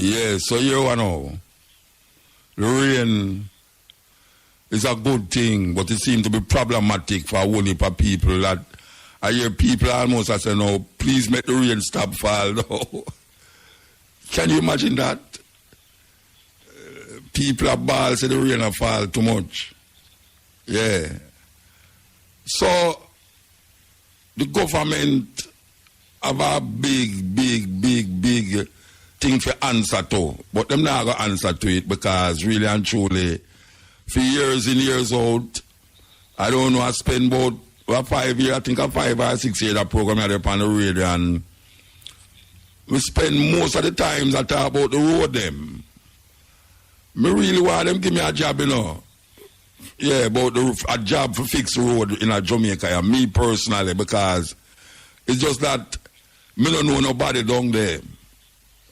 Yeah, so you know, the rain is a good thing, but it seems to be problematic for a whole heap of people. That I hear people almost say, no, please make the rain stop fall. No. Can you imagine that? People are ball say the rain will fall too much. Yeah. So the government have a big thing for answer to, but them not going to answer to it because really and truly, for years and years out, I don't know, I spend about 5 years, I think 5 or 6 years that program I on the radio, and we spend most of the times I talk about the road them. Me really want them give me a job, you know. Yeah, about a job for fix the road in a Jamaica, yeah, me personally, because it's just that me don't know nobody down there.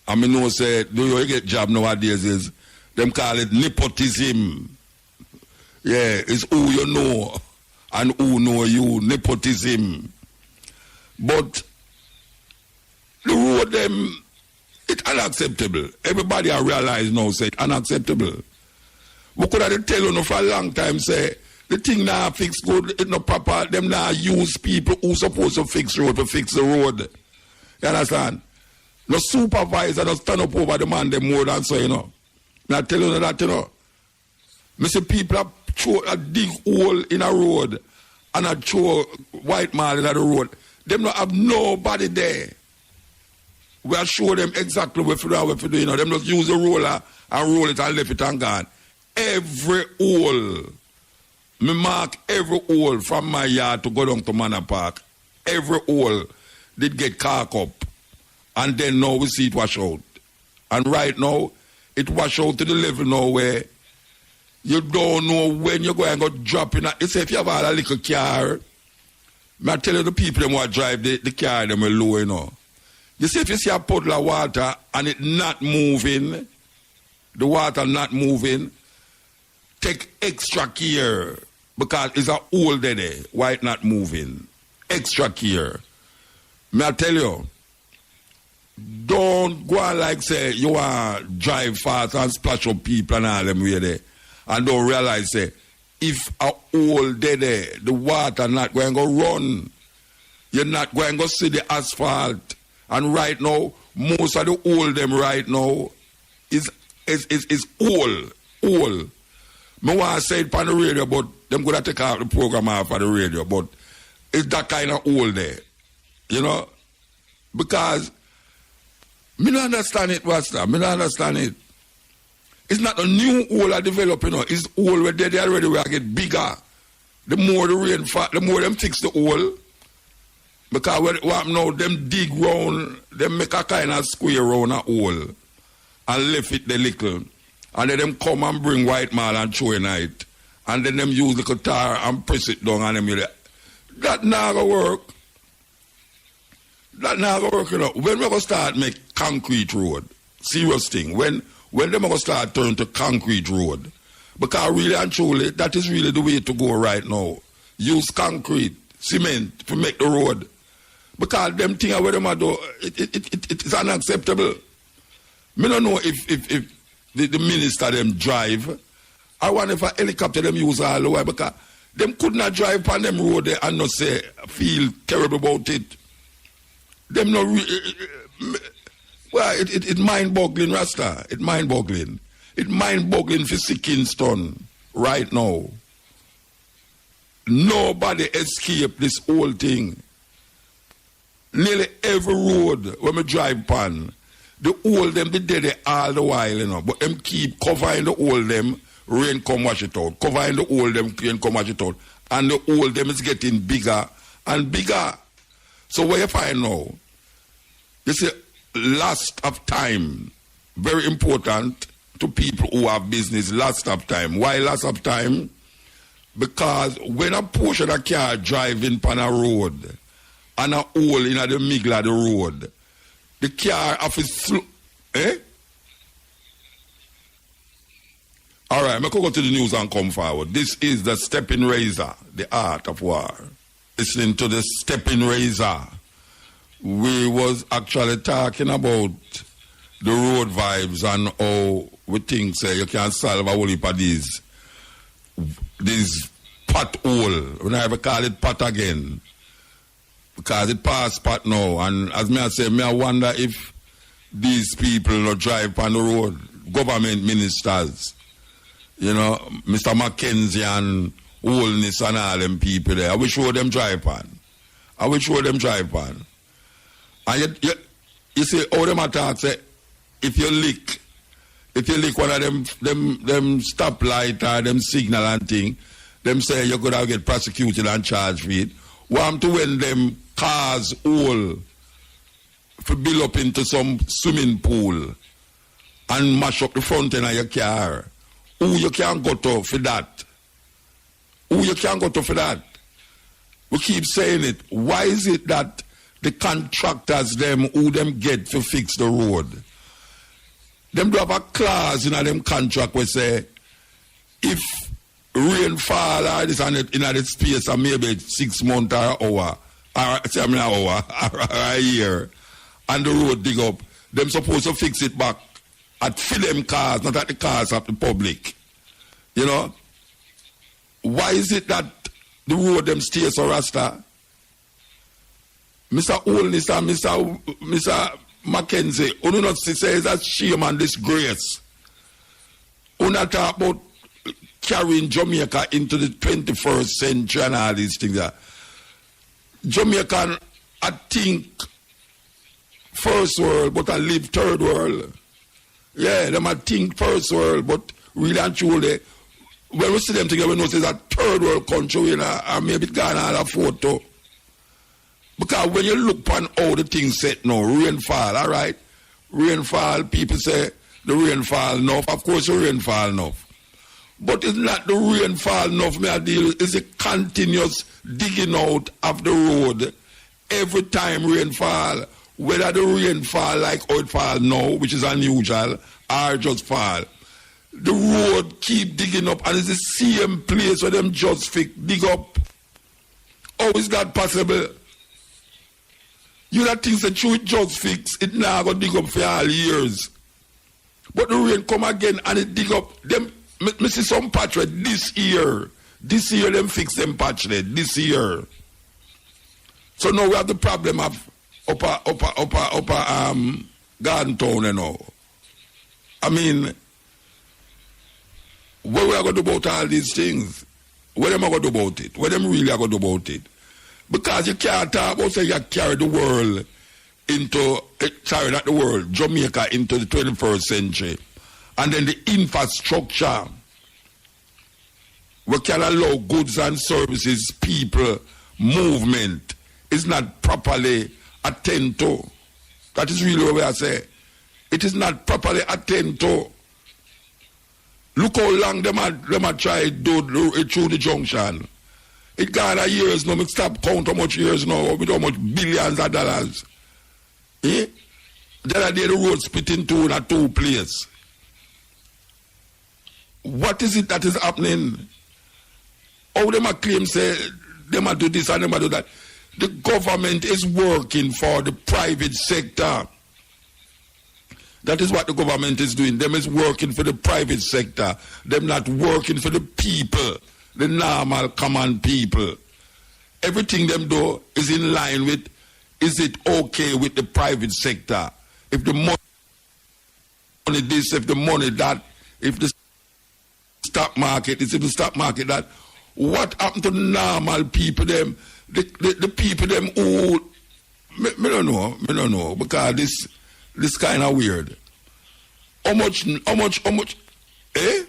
I mean, no say, do you get job nowadays is, them call it nepotism. Yeah, it's who you know and who know you, nepotism. But the road them, it's unacceptable. Everybody I realize now say it's unacceptable. We could have tell you for a long time say the thing now fix good, it's not proper, them now use people who supposed to fix road to fix the road. You understand? No supervisor don't stand up over the man them more than so, you know. I tell you that, you know. I see people are throw a dig hole in a road and a throw white man in the road. Them don't have nobody there. We are show them exactly what to do, you know. Them just use a roller and roll it and left it and gone. Every hole, me mark every hole from my yard to go down to Manor Park. Every hole did get cark up. And then now we see it wash out. And right now, it wash out to the level now where you don't know when you're going to go drop in. You say if you have a little car, I tell you the people them who drive the car, them are low, you know. You see if you see a puddle of water and it not moving, the water not moving, take extra care because it's a hole there, why it not moving. Extra care. May I tell you, don't go on like say you want to drive fast and splash up people and all them way there. And don't realize say if a hole there, the water not going to run. You're not going to see the asphalt. And right now, most of the hole them right now is hole. I want to say it on the radio, but them going to take out the program off of the radio. But it's that kind of hole there. You know? Because me don't understand it, Rasta. Me don't understand it. It's not a new hole I develop, you know. It's hole where they already will get bigger. The more the rain fall, the more them fix the hole. Because what now, them dig round, them make a kind of square round a hole and left it the little. And then them come and bring white mal and throw in it. And then them use the tar and press it down and them that not gonna work. That not gonna work, you know. When we gonna start make concrete road, serious thing. When them gonna start turn to concrete road, because really and truly that is really the way to go right now. Use concrete, cement to make the road, because them things where them do it is unacceptable. Me don't know if the minister them drive. I wonder if a helicopter them use all the way because them could not drive on them road there and not say feel terrible about it. Them no well, it mind-boggling, Rasta. It mind-boggling. It mind-boggling for Kingston right now. Nobody escaped this whole thing. Nearly every road when we drive pan, the hole them they did it all the while, you know. But them keep covering the hole them, rain come wash it out. Covering the hole them, rain come wash it out. And the hole them is getting bigger and bigger. So what you find now? You see, loss of time, very important to people who have business, loss of time. Why loss of time? Because when a portion of a car driving on a road and a hole in the middle of the road, the car have to All right, I'm going to go to the news and come forward. This is the Stepping Razor, the art of war. Listening to the Stepping Razor. We was actually talking about the road vibes and how we think say you can solve a whole heap of these pothole. We never call it pot again. Because it past pot now. And as me I say, I wonder if these people not drive on the road, government ministers, you know, Mr. Mackenzie and Holness and all them people there. I wish all them drive on. And you see, all them attacks say, if you lick one of them stoplight or them signal and thing, them say you could have get prosecuted and charged with it. Want to when them cars all for build up into some swimming pool and mash up the front end of your car. Who you can't go to for that? We keep saying it. Why is it that the contractors them who them get to fix the road? Them do have a clause in them contract where say if rainfall or this and in the space of maybe 6 months or an hour or a year and the road dig up, them supposed to fix it back at for them cars, not at the cars of the public. You know? Why is it that the road them stay so rasta? Mr. Holness and Mr. Mackenzie, you not say it's a shame and disgrace. You not talk about carrying Jamaica into the 21st century and all these things there. Jamaican, I think, first world, but I live third world. Yeah, them I think first world, but really and truly, when we see them together, we know it's a third world country, you know, and maybe gone on a photo. Because when you look upon how the things set now, rainfall, all right? Rainfall, people say the rainfall enough. Of course, the rainfall enough. But it's not the rainfall enough, me I deal with. It's a continuous digging out of the road every time rainfall. Whether the rainfall like how it fall now, which is unusual, or just fall. The road keep digging up and it's the same place where them just dig up. How is that possible? You that things that you just fix, it now go dig up for all years. But the rain come again and it dig up. Them, me see some patch this year. This year them fix them patch this year. So now we have the problem of upper Garden Town, you know. I mean, what we are going to do about all these things? What am I going to do about it? What am really going to do about it? Because you can't talk about say you carry the world into, not the world, Jamaica into the 21st century. And then the infrastructure, we can allow goods and services, people, movement, is not properly attended to. That is really what I say. It is not properly attended to. Look how long them are try to do it through the junction. It gone a years now. Me stop count how much years now, with how much billions of dollars. Eh? The other day the road split in two in a two place. What is it that is happening? How them a claim say them a do this and them a do that? The government is working for the private sector. That is what the government is doing. Them is working for the private sector. Them not working for the people, the normal common people. Everything them do is in line with, is it okay with the private sector? If the money this, if the money that, if the stock market is, if the stock market that, what happened to the normal people them? The people them who, me don't know, because this kind of weird. How much, eh?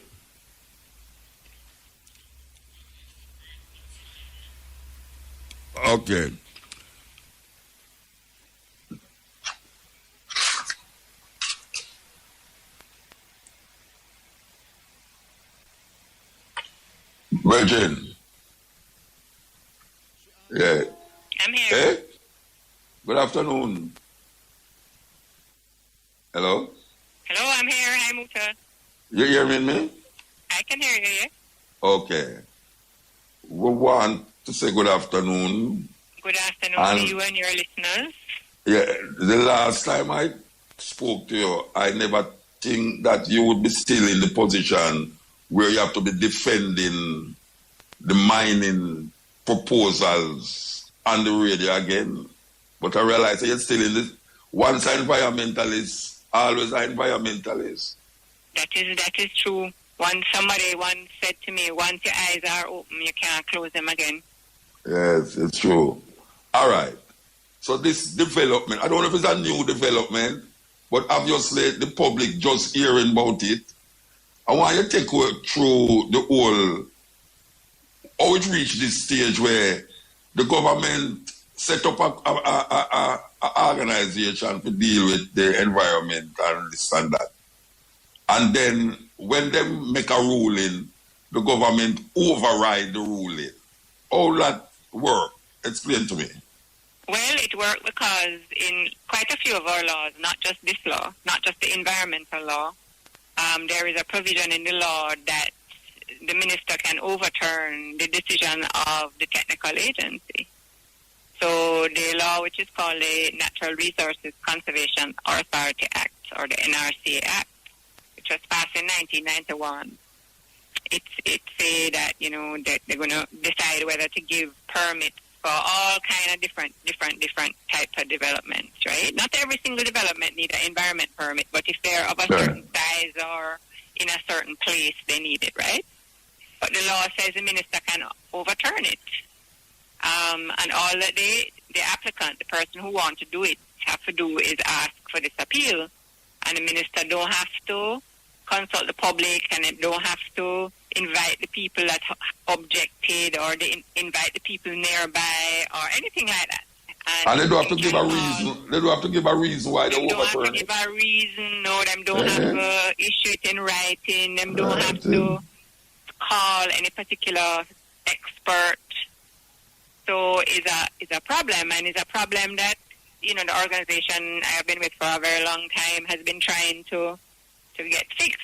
Okay. Virgin. Yeah. I'm here. Eh? Good afternoon. Hello? Hello, I'm here. Hi, Muta. You hearing me? I can hear you, yeah? Okay. We want to say good afternoon. Good afternoon to you and your listeners. Yeah, the last time I spoke to you, I never think that you would be still in the position where you have to be defending the mining proposals on the radio again. But I realize that you're still in this. Once an environmentalist, always an environmentalist. That is true. Somebody once said to me, once your eyes are open, you can't close them again. Yes, it's true. All right. So this development, I don't know if it's a new development, but obviously the public just hearing about it. I want you to take through the whole, how it reached this stage where the government set up a organization to deal with the environment and this and that. And then when they make a ruling, the government override the ruling. How that work? Explain to me. Well, it worked because in quite a few of our laws, not just this law, not just the environmental law, there is a provision in the law that the minister can overturn the decision of the technical agency. So the law, which is called the Natural Resources Conservation Authority Act, or the NRCA Act, which was passed in 1991, it say that, that they're going to decide whether to give permits for all kind of different types of developments, right? Not every single development needs an environment permit, but if they're of a certain size or in a certain place, they need it, right? But the law says the minister can overturn it. And all that the applicant, the person who wants to do it, have to do is ask for this appeal. And the minister don't have to consult the public, and it don't have to invite the people that objected, or they invite the people nearby, or anything like that. And they don't have to give a reason. They don't have to give a reason why they overturn it. Don't have to give a reason. No, them don't have to issue it in writing. Them don't have to call any particular expert. So it's a problem, and it's a problem that the organization I have been with for a very long time has been trying to get fixed.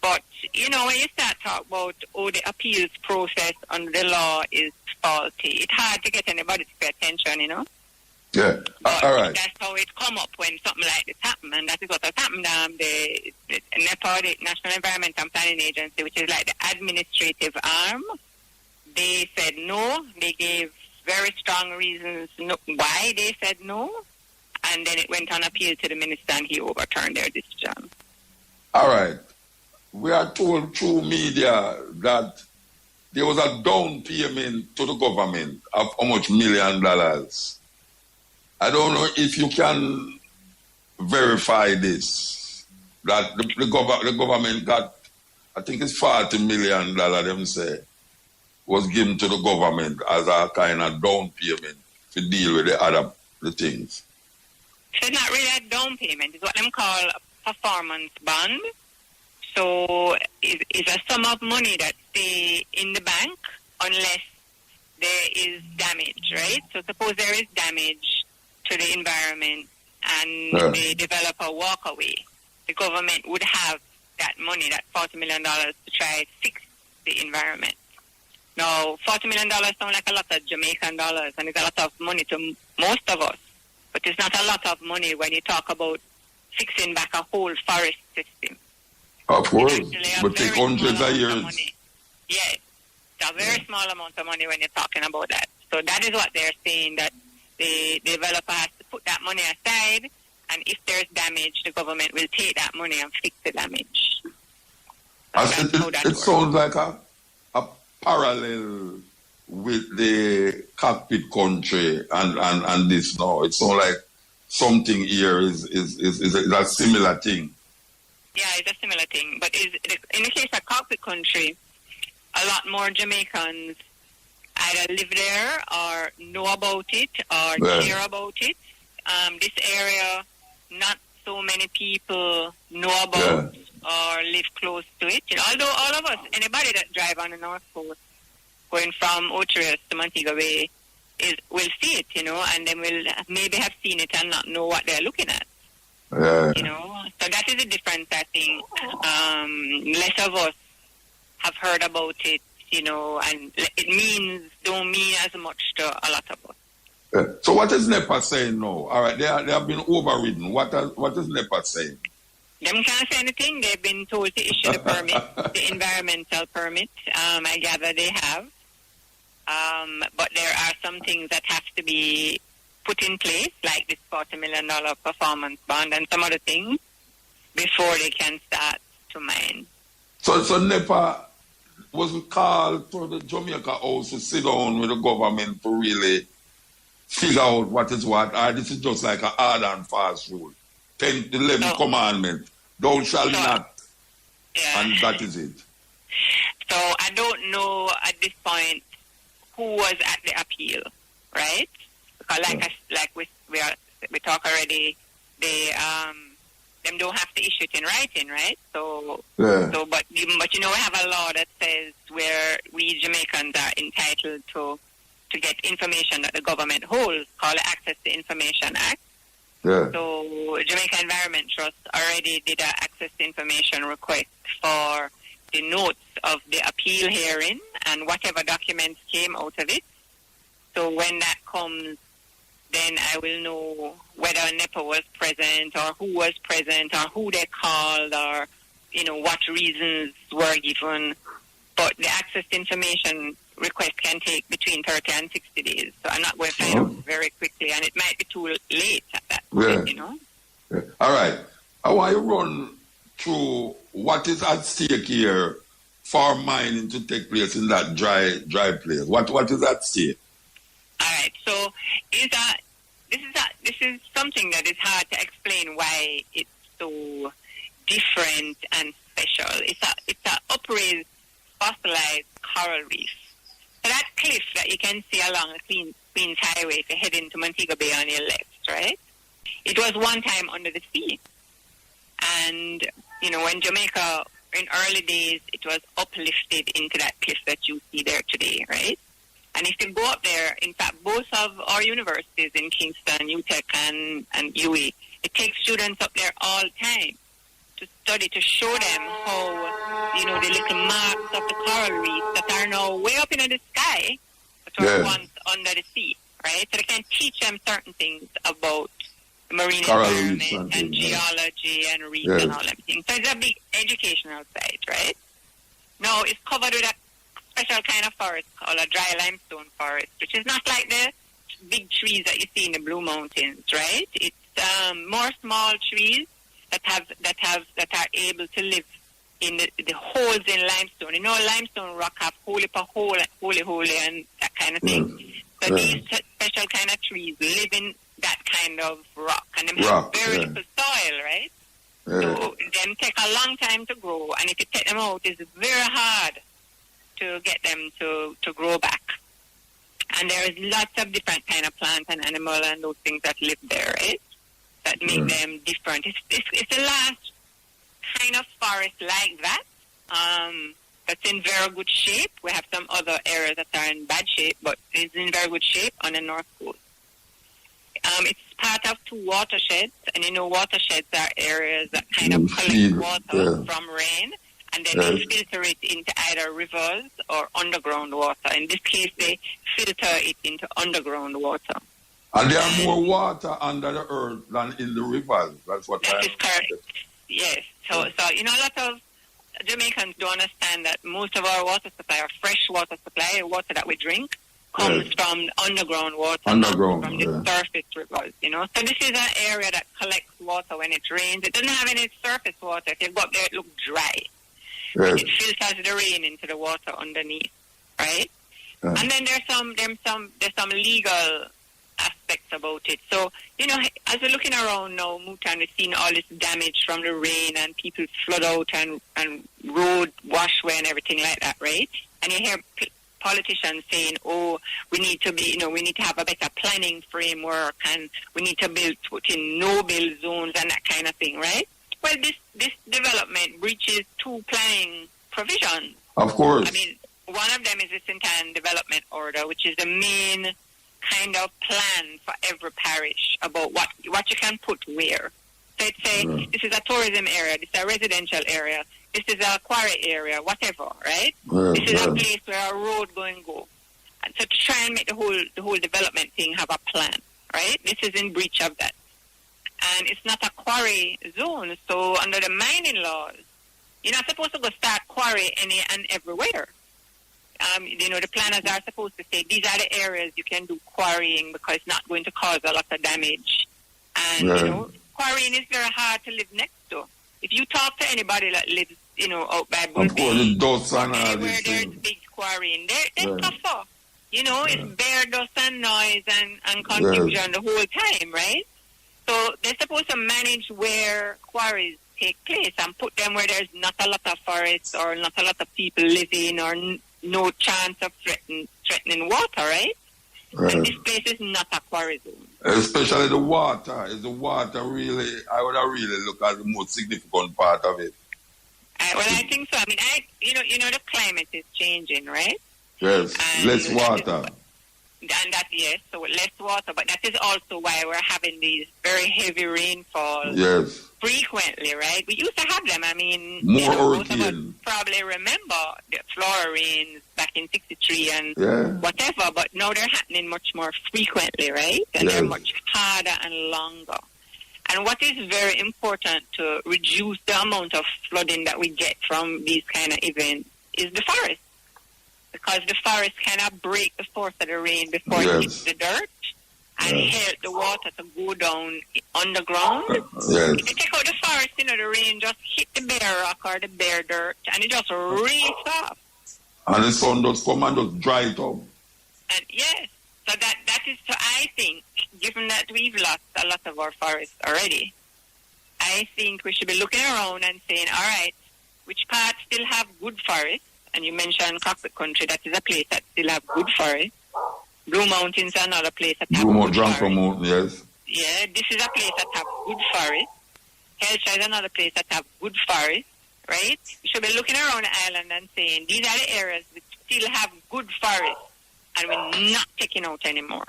But when you start talking about the appeals process under the law is faulty, it's hard to get anybody to pay attention, Yeah. All right. That's how it come up when something like this happens, and that is what has happened. The NEPA, the National Environment and Planning Agency, which is like the administrative arm, they said no. They gave very strong reasons why they said no, and then it went on appeal to the minister, and he overturned their decision. All right. We are told through media that there was a down payment to the government of how much $1 million. I don't know if you can verify this, that the government got, I think it's $40 million, them say, was given to the government as a kind of down payment to deal with the things. So it's not really a down payment. It's what them call a performance bond. So it's a sum of money that stay in the bank unless there is damage, right? So suppose there is damage to the environment and the developer walk away, the government would have that money, that $40 million, to try to fix the environment. Now, $40 million sounds like a lot of Jamaican dollars, and it's a lot of money to most of us. But it's not a lot of money when you talk about fixing back a whole forest system. Of course, but take hundreds of years. Yes, it's a very small amount of money when you're talking about that. So that is what they're saying, that the developer has to put that money aside, and if there's damage, the government will take that money and fix the damage. So it sounds like a parallel with the cockpit country and this now. It sounds like something here is a similar thing. Yeah, it's a similar thing. But in the case of cockpit country, a lot more Jamaicans either live there or know about it or care about it. This area, not so many people know about or live close to it. Although all of us, anybody that drive on the North Coast, going from Ochias to Montego Bay, will see it, and then will maybe have seen it and not know what they're looking at. Yeah. So that is a difference, I think. Less of us have heard about it, and it don't mean as much to a lot of us. So what is NEPA saying now? All right, they have been overridden. What is NEPA saying? Them can't say anything. They've been told to issue the permit, the environmental permit. I gather they have. But there are some things that have to be put in place, like this $40 million performance bond and some other things, before they can start to mine. So NEPA wasn't called to the Jamaica House to sit down with the government to really figure out what is what, or this is just like a hard and fast rule. 10, 11 commandment, thou shalt not, and that is it. So I don't know at this point who was at the appeal, right? Because we talk already, they them don't have to issue it in writing, right? So but you know, we have a law that says where we Jamaicans are entitled to get information that the government holds, called the Access to Information Act. Yeah. So Jamaica Environment Trust already did an access to information request for the notes of the appeal hearing and whatever documents came out of it. So when that comes, then I will know whether NEPA was present or who was present or who they called or, you know, what reasons were given. But the access to information request can take between 30 and 60 days. So I'm not going to find out very quickly, and it might be too late at that point, you know. Yeah. All right. I want you to run through what is at stake here for mining to take place in that dry place. What is at stake? All right. So this is something that is hard to explain why it's so different and special. It's a upraised fossilized coral reef. So that cliff that you can see along the Queens Highway if you head into Montego Bay on your left, right? It was one time under the sea. And, you know, when Jamaica, in early days, it was uplifted into that cliff that you see there today, right? And if you go up there, in fact, both of our universities in Kingston, UTEC and UWI, it takes students up there all the time to study, to show them how, you know, the little marks of the coral reef that are now way up in the sky, but were once under the sea, right? So they can teach them certain things about the marine environment and geology and reef and all that things. So it's a big educational site, right? Now, it's covered with a special kind of forest called a dry limestone forest, which is not like the big trees that you see in the Blue Mountains, right? It's more small trees that are able to live in the holes in limestone. You know, limestone rock have holy and that kind of thing. So these special kind of trees live in that kind of rock, and they have very little soil, right? So them take a long time to grow, and if you take them out, it's very hard to get them to grow back. And there is lots of different kind of plants and animals and those things that live there, right? That make them different. It's the last kind of forest like that that's in very good shape. We have some other areas that are in bad shape, but it's in very good shape on the North Coast. It's part of 2 watersheds, and you know watersheds are areas that kind of collect water from rain, and then they filter it into either rivers or underground water. In this case, they filter it into underground water. And there are more water under the earth than in the rivers. That's what that is correct. Yes. So you know, a lot of Jamaicans don't understand that most of our water supply, our fresh water supply, water that we drink, comes from underground water, from the surface rivers, you know. So this is an area that collects water when it rains. It doesn't have any surface water. If you go up there, it looks dry. But it filters the rain into the water underneath, right? And then there's some legal aspects about it. So, you know, as we're looking around now, Muta, and we're seeing all this damage from the rain and people flood out and road washway and everything like that, right? And you hear politicians saying, oh, we need to have a better planning framework, and we need to put in no-build zones and that kind of thing, right? Well, this development breaches 2 planning provisions. Of course. I mean, one of them is the St. Development Order, which is the main kind of plan for every parish about what you can put where. So it's this is a tourism area, this is a residential area, this is a quarry area, whatever, right? This is a place where a road going to go. So to try and make the whole development thing have a plan, right? This is in breach of that. And it's not a quarry zone. So under the mining laws, you're not supposed to go start quarry any and everywhere. The planners are supposed to say, these are the areas you can do quarrying because it's not going to cause a lot of damage. And, quarrying is very hard to live next to. If you talk to anybody that lives, out by Birmingham, anywhere there's big quarrying, they're tougher. It's bare dust and noise and confusion the whole time, right? So they're supposed to manage where quarries take place and put them where there's not a lot of forests or not a lot of people living or no chance of threatening water, right? And this place is not a quarry zone. Especially the water. Is the water really, I would have really looked at the most significant part of it. Well, I think so. I mean, the climate is changing, right? Yes, and less water. Yes, so less water. But that is also why we're having these very heavy rainfalls frequently, right? We used to have them. I mean, most of us probably remember the Flora rains back in 63 and whatever, but now they're happening much more frequently, right? And they're much harder and longer. And what is very important to reduce the amount of flooding that we get from these kind of events is the forest. Because the forest cannot break the force of the rain before it hits the dirt and help the water to go down underground. If you take out the forest, the rain just hit the bare rock or the bare dirt and it just races off. And the sun does come and just dry it up. And yes, so that is, so I think, given that we've lost a lot of our forests already, I think we should be looking around and saying, all right, which parts still have good forests? And you mentioned Cockpit Country, that is a place that still have good forest. Blue Mountains is another place that have good forest. Mountain, yes. Yeah, this is a place that have good forest. Hellshire is another place that have good forest, right? We should be looking around the island and saying, these are the areas that still have good forest, and we're not taking out anymore.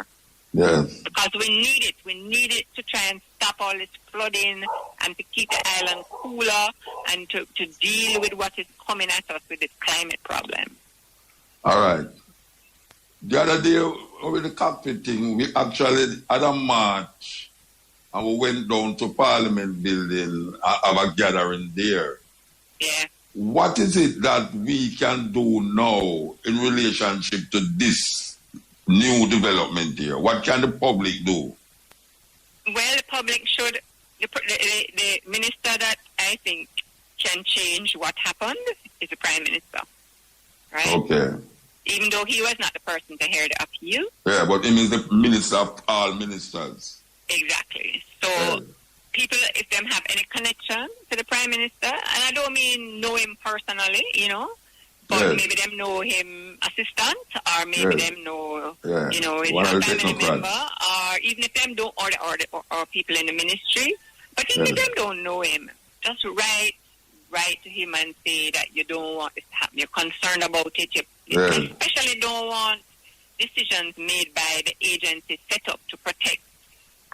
Yes. Because we need it. We need it to try and stop all this flooding and to keep the island cooler and to deal with what is coming at us with this climate problem. All right. The other day with the cockpit thing, we actually had a march and we went down to Parliament building, have a gathering there. Yeah. What is it that we can do now in relationship to this new development here? What can the public do? Well, the public should, the minister that I think can change what happened is the Prime Minister, right? Okay. Even though he was not the person to hear the appeal. Yeah, but he is the minister of all ministers. Exactly. So people, if them have any connection to the Prime Minister, and I don't mean know him personally, but maybe them know him assistant, or maybe them know, his family member, or even if them don't, or people in the ministry, but even if them don't know him, just write to him and say that you don't want this to happen. You're concerned about it. You especially don't want decisions made by the agency set up to protect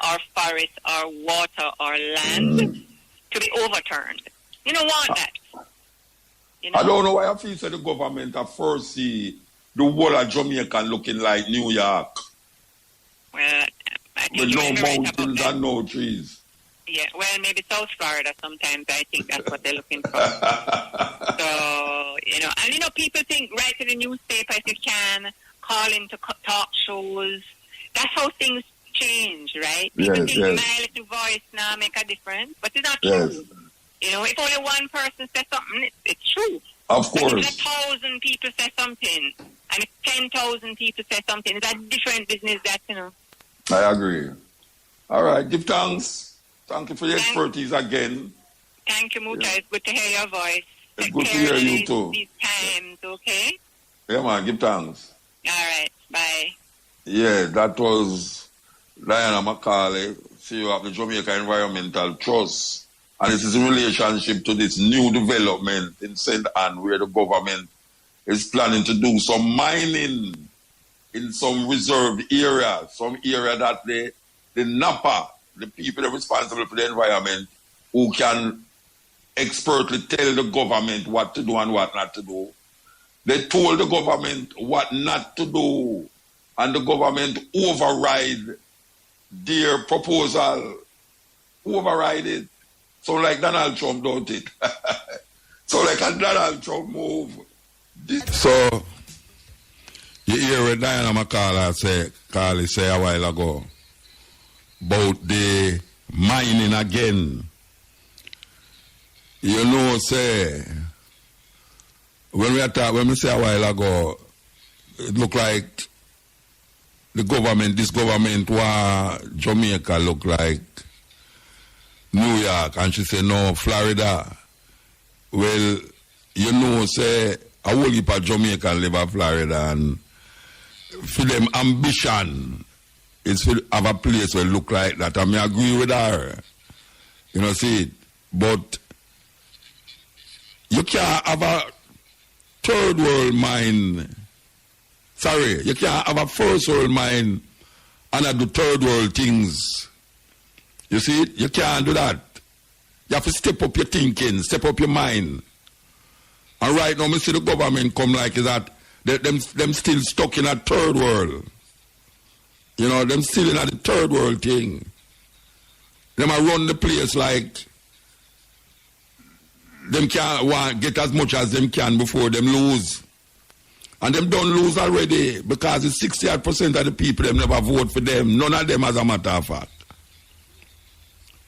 our forests, our water, our land to be overturned. You don't want that. I don't know why I feel the government at first see the whole of Jamaica looking like New York. Well, I think with no mountains and no trees. Yeah, well, maybe South Florida sometimes. I think that's what they're looking for. So, and people think, write to the newspaper if you can, call into talk shows. That's how things change, right? People think my little voice now make a difference, but it's not true. If only one person says something, it's true. Of course. But if 1,000 people say something, and if 10,000 people say something, it's a different business I agree. All right, give thanks. Thank you for your expertise again. Thank you, Muta. It's good to hear your voice. It's good to hear you too. These times, okay? Yeah, man, give thanks. All right, bye. Yeah, that was Diana Macaulay, CEO of the Jamaica Environmental Trust. And this is in relationship to this new development in St. Anne where the government is planning to do some mining in some reserved area, some area that the NAPA, the people that are responsible for the environment, who can expertly tell the government what to do and what not to do. They told the government what not to do and the government override their proposal. Override it. So like Donald Trump, don't it? So like a Donald Trump move. So you hear what Diana McCall say a while ago about the mining again. You know, say when we say a while ago, it looked like this government Jamaica look like New York, and she said no, Florida. Well, you know, say a whole heap of Jamaican live in Florida, and for them ambition is to have a place where look like that. I may agree with her. You know, see it. But you can't have a third world mind. Sorry, you can't have a first world mind and do third world things. You see it? You can't do that. You have to step up your thinking, step up your mind. And right now, I see the government come like that. Them still stuck in a third world. You know, them still in a third world thing. Them a run the place like them can't get as much as them can before them lose. And them don't lose already because it's 68% of the people them never vote for them. None of them, as a matter of fact.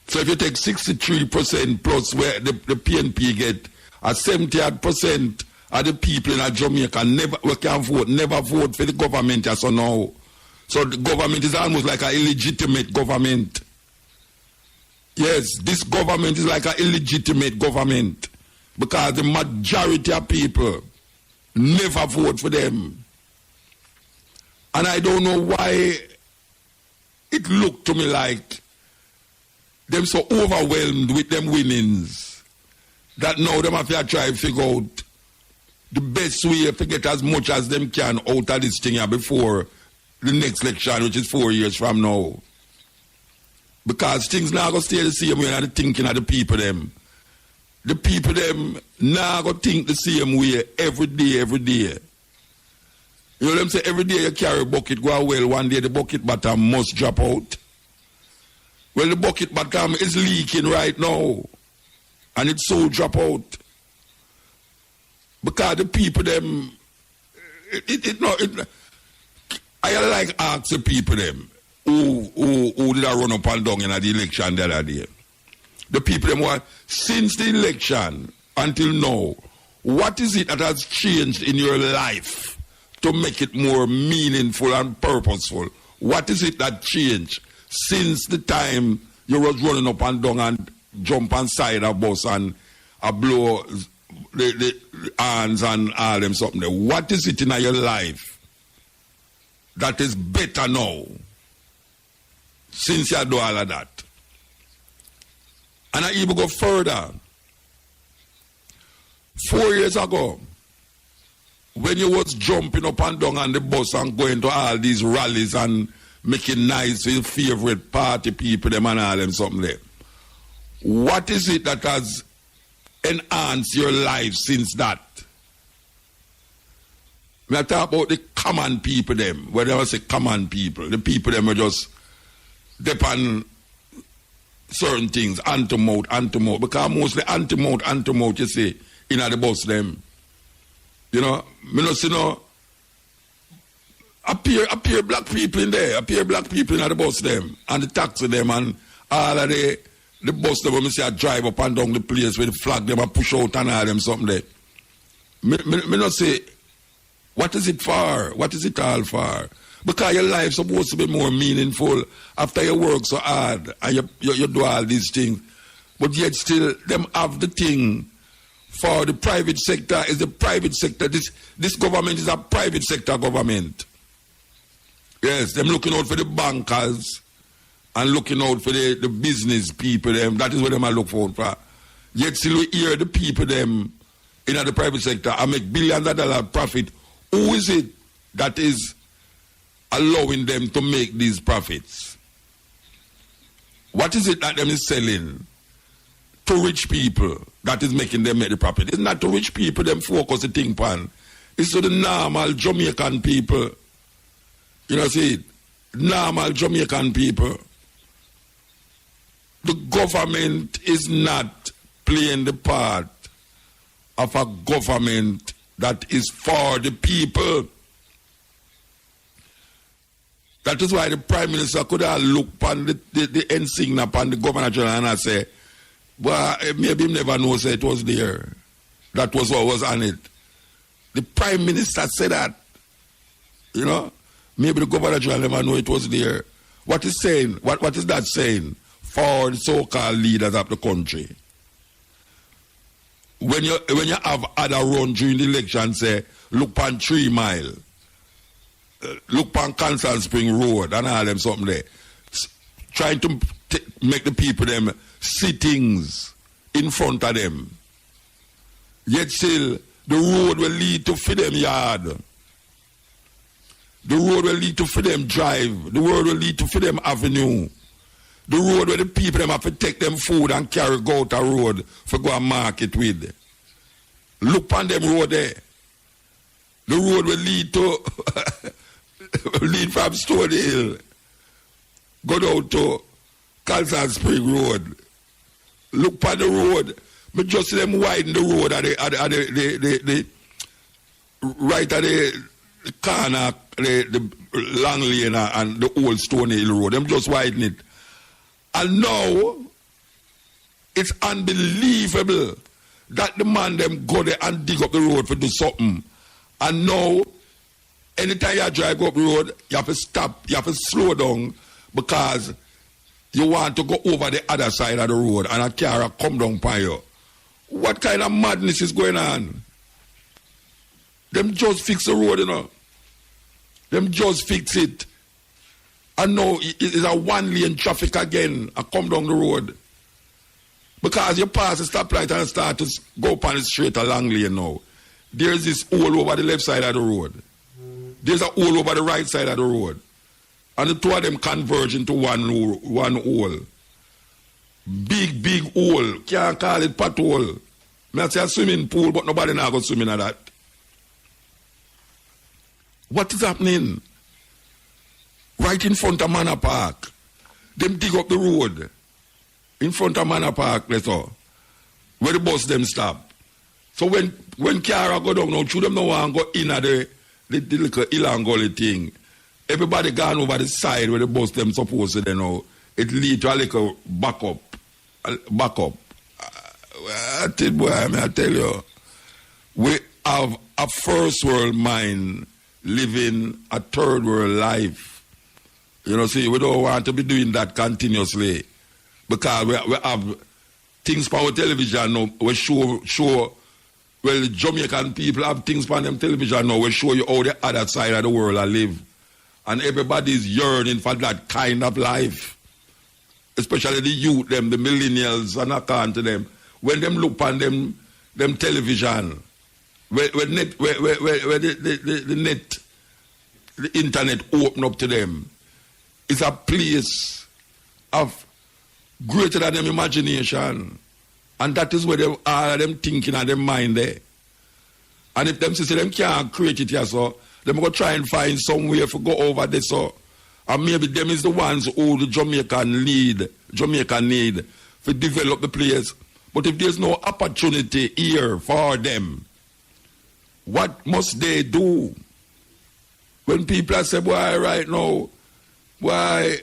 So if you take 63% plus where the PNP get, 78% of the people in Jamaica we can vote, never vote for the government as of now. So the government is almost like an illegitimate government. Yes, this government is like an illegitimate government because the majority of people never vote for them. And I don't know why it looked to me like them so overwhelmed with them winnings that now them have to try to figure out the best way to get as much as them can out of this thing here before the next election, which is 4 years from now. Because things now going to stay the same way in the thinking of the people them. The people them now going to think the same way every day. You know them say every day you carry a bucket, go well, one day the bucket bottom must drop out. Well, the bucket bottom is leaking right now. And it so drop out. Because the people them, I like ask the people them who did I run up and down in the election the other day. The people them were, since the election until now, what is it that has changed in your life to make it more meaningful and purposeful? What is it that changed since the time you was running up and down and jump inside a bus and blow the hands and all them something? What is it in your life that is better now since you do all of that? And I even go further. 4 years ago, when you was jumping up and down on the bus and going to all these rallies and making nice with your favorite party people, them and all them something there, what is it that has enhanced your life since that? I talk about the common people them. When I say common people, the people them are just depend certain things, anti-mouth, because mostly anti-mouth, you see, in the bus them. You know, me not see no appear black people in there, appear black people in the bus them, and the taxi them, and all of the bus them, when me see I drive up and down the place with the flag them and push out and all them something there. Me not say, what is it for? What is it all for? Because your life supposed to be more meaningful after you work so hard and you do all these things. But yet still, them have the thing for the private sector is the private sector. This government is a private sector government. Yes, them looking out for the bankers and looking out for the business people. Them. That is what them are looking for. Yet still we hear the people them in the private sector and make billions of dollars profit. Who is it that is allowing them to make these profits? What is it that them is selling to rich people that is making them make the profit? It's not to rich people them focus the thing pan. It's to the normal Jamaican people. You know, see, normal Jamaican people, the government is not playing the part of a government that is for the people. That is why the Prime Minister could have looked upon the insignia upon the Governor General and say, well, maybe he never knows it was there. That was what was on it. The Prime Minister said that. You know? Maybe the Governor General never know it was there. What is saying? What is that saying for the so-called leaders of the country? When you have other run during the election, say, look on 3 Mile, look on Constant Spring Road, and all them something there. Trying to make the people them sittings in front of them. Yet still, the road will lead to for them yard. The road will lead to for them drive. The road will lead to for them avenue. The road where the people them have to take them food and carry go out a road for go and market with. Look on them road there. The road will lead to lead from Stone Hill. Go down to Constant Spring Road. Look on the road. But just see them widen the road at the right at the corner, the Long Lane and the old Stone Hill Road. Them just widen it. And now, it's unbelievable that the man them go there and dig up the road for do something. And now, anytime you drive up the road, you have to stop, you have to slow down because you want to go over the other side of the road and a car come down by you. What kind of madness is going on? Them just fix the road, you know. Them just fix it. And now it's a 1-lane traffic again. I come down the road. Because you pass the stoplight and start to go up on the straight a long lane now. There's this hole over the left side of the road. There's a hole over the right side of the road. And the two of them converge into one hole. Big hole. Can't call it pothole. I say a swimming pool, but nobody now go swimming at that. What is happening? Right in front of Manor Park. Them dig up the road. In front of Manor Park, let's all. Where the bus them stop. So when car go down now, should them no want go in at the little Ilangoli thing. Everybody gone over the side where the bus them supposed to then know. It lead to a little backup. I tell you, we have a first world mind living a third world life. You know, see, we don't want to be doing that continuously because we have things on our television now. We show, well, the Jamaican people have things on them television now. We show you how the other side of the world I live. And everybody's yearning for that kind of life. Especially the youth, them, the millennials, and I can't to them. When them look on them television, where the net, the internet open up to them, it's a place of greater than them imagination. And that is where all of them thinking and them mind there. And if them say them can't create it here, so them go try and find some way to go over this, so and maybe them is the ones who the Jamaica need to develop the place. But if there's no opportunity here for them, what must they do? When people say, boy, right now, why,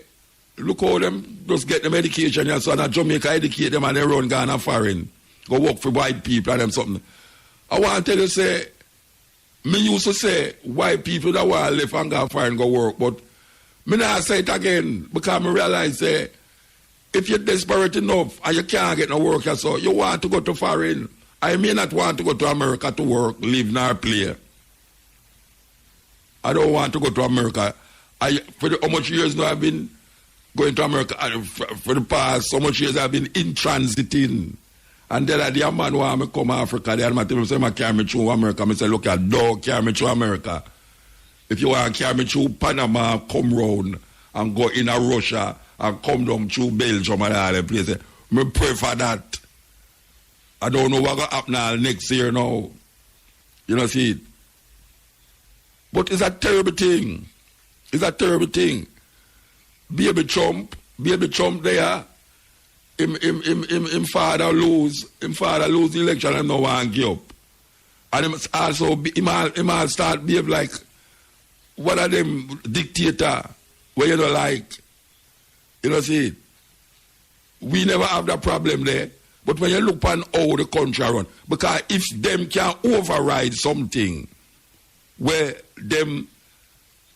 look how them just get them education and so on, Jamaica educate them and they run Ghana foreign, go work for white people and them something. I want to tell you, say, me used to say, white people that want to live and go foreign go work, but me not say it again because I realize, say, if you're desperate enough and you can't get no work, so you want to go to foreign. I may not want to go to America to work, live, nor play. I don't want to go to America. For how much years now I've been going to America? For the past, so much years I've been in transiting. And then the man want me come to Africa, the man tell me, say, I carry me through America. I say, look at dog, carry me through America. If you want to carry me through Panama, come round and go in Russia and come down through Belgium and all the places. I pray for that. I don't know what will happen next year now. You know, see it. But it's a terrible thing. It's a terrible thing. Baby Trump there. Him father lose the election and no one give up. And him also him start behave like one of them dictator where you don't like. You know, see, we never have that problem there. But when you look on how the country run, because if them can override something where them,